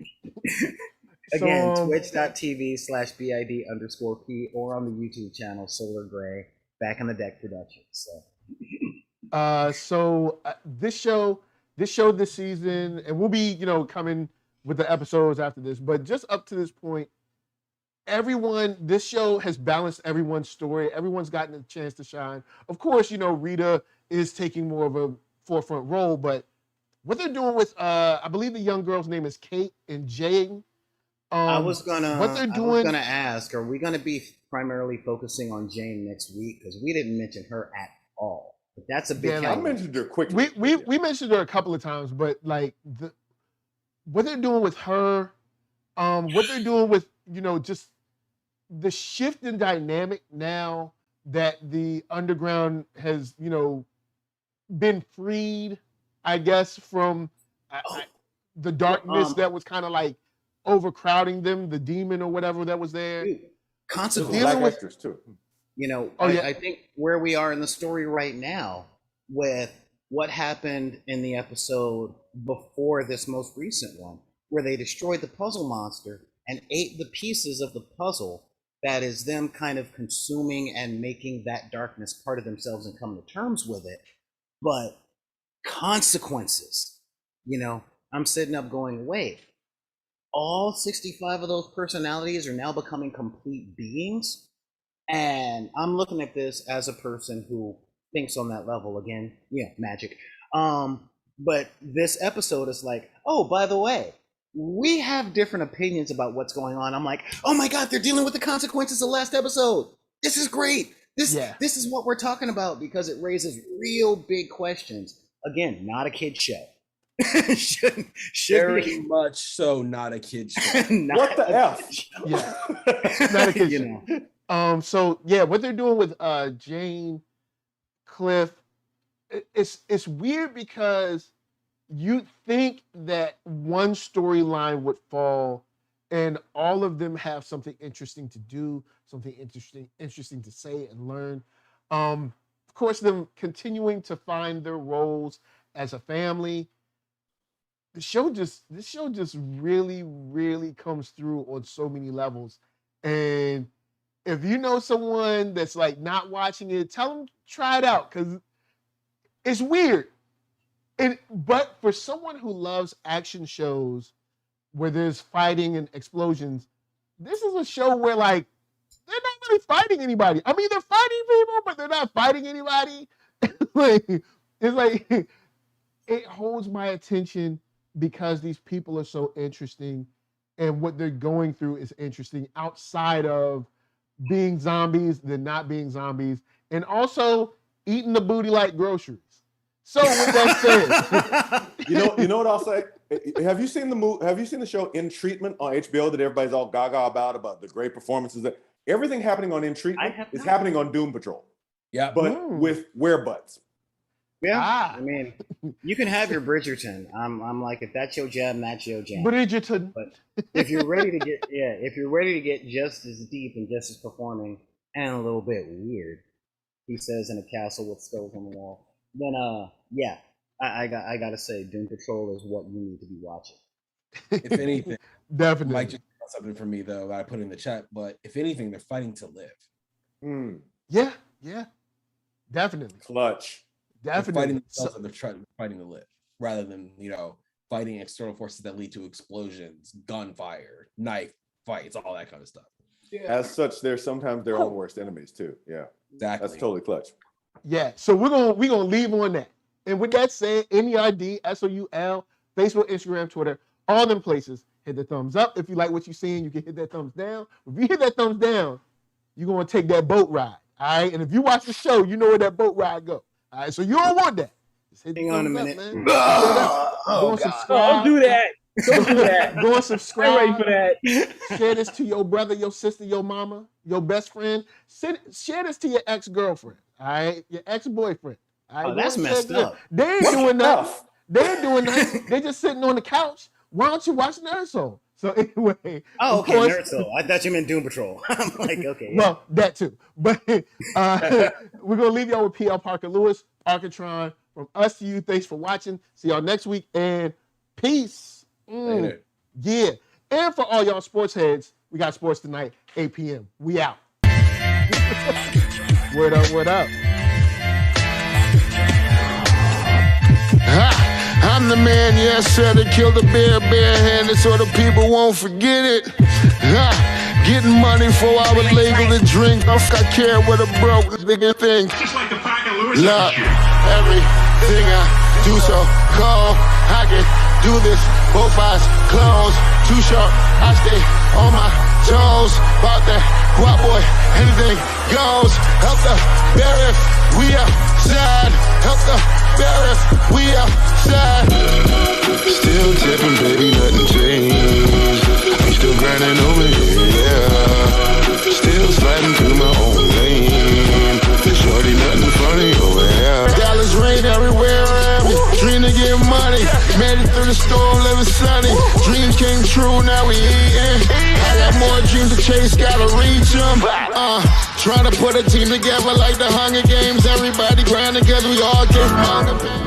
Again, twitch.tv/BID_P or on the YouTube channel Solar Gray, Back in the Deck Productions. This show this season, and we'll be, coming with the episodes after this, but just up to this point, this show has balanced everyone's story. Everyone's gotten a chance to shine. Of course, Rita is taking more of a forefront role, but what they're doing with, I believe the young girl's name is Kate and Jane. I was gonna ask, are we gonna be primarily focusing on Jane next week? Because we didn't mention her at all. But that's a big. I mentioned her quickly. We mentioned her a couple of times, but like what they're doing with her, what they're doing with just the shift in dynamic now that the underground has been freed, I guess, from the darkness that was kind of like overcrowding them, the demon or whatever that was there. Consequences. Black actors too. I think where we are in the story right now with what happened in the episode before this most recent one, where they destroyed the puzzle monster and ate the pieces of the puzzle, that is them kind of consuming and making that darkness part of themselves and coming to terms with it. But consequences, I'm sitting up going, wait, all 65 of those personalities are now becoming complete beings? And I'm looking at this as a person who thinks on that level again, magic. But this episode is like, oh, by the way, we have different opinions about what's going on. I'm like, oh my God, they're dealing with the consequences of last episode. This is great. This is what we're talking about, because it raises real big questions. Again, not a kid show. should Very much so not a kid show. What the F? Yeah. Not a kid show. What they're doing with Jane, Cliff, it's weird because you'd think that one storyline would fall and all of them have something interesting to do, something interesting to say and learn. Of course, them continuing to find their roles as a family. This show just really, really comes through on so many levels. And if you know someone that's like not watching it, tell them try it out because it's weird. But for someone who loves action shows where there's fighting and explosions, this is a show where like they're not really fighting anybody. I mean, they're fighting people, but they're not fighting anybody. It's like it holds my attention because these people are so interesting and what they're going through is interesting outside of being zombies, than not being zombies, and also eating the booty like groceries. So with that said, you know what I'll say? Have you seen the show In Treatment on HBO that everybody's all gaga about the great performances? That everything happening on In Treatment is happening on Doom Patrol. Yeah, but with werebutts. Yeah, I mean, you can have your Bridgerton. I'm like, if that's your jam, that's your jam. Bridgerton. But if you're ready to get just as deep and just as performing and a little bit weird, he says in a castle with skulls on the wall, then I gotta say, Doom Patrol is what you need to be watching. If anything, definitely. Might just something for me though that I put in the chat. But if anything, they're fighting to live. Yeah, definitely. Clutch. Definitely. They're fighting themselves and they're fighting to live, rather than fighting external forces that lead to explosions, gunfire, knife fights, all that kind of stuff. Yeah. As such, they're sometimes their own worst enemies too. Yeah, exactly. That's totally clutch. Yeah, so we're gonna leave on that. And with that said, NERDSoul, Facebook, Instagram, Twitter, all them places. Hit the thumbs up if you like what you're seeing. You can hit that thumbs down. If you hit that thumbs down, you're gonna take that boat ride. All right, and if you watch the show, you know where that boat ride go. All right, so you don't want that. Just hit the thumbs up, man. Go and subscribe. Don't do that. Don't do that. Go and subscribe. I'm ready for that. Share this to your brother, your sister, your mama, your best friend. Share this to your ex-girlfriend. All right, your ex-boyfriend. All right, that's messed up. They ain't doing nothing. They ain't doing nothing. They just sitting on the couch. Why don't you watch NERDSoul? So anyway. Oh, okay, NERDSoul. I thought you meant Doom Patrol. I'm like, okay. Yeah. Well, that too. But we're gonna leave y'all with PL Parker Lewis, Arcatron. From us to you, thanks for watching. See y'all next week, and peace. Later. Yeah. And for all y'all sports heads, we got sports tonight, 8 p.m. We out. Word up, word up. I'm the man, yes sir, that killed the bear barehanded so the people won't forget it. Getting money for I was legal to drink. I care what a broke nigga think. Just like the Pack and Lewis. Look, everything I do so cold. I can do this, both eyes closed. Too short, I stay on my toes. About that guap boy, anything goes. Help the bear if we outside. Help the bear if we outside. Still tipping, baby, nothing changed. I'm still grinding over here, yeah. Still sliding through my own lane. Shorty, nothing funny over here. Dallas rain everywhere around me. Dream to get money. Made it through the storm, living sunny. Dreams came true, now we eating. I got more dreams to chase, gotta reach them. Trying to put a team together like the Hunger Games. Everybody grinding cause we all get from Hunger Games.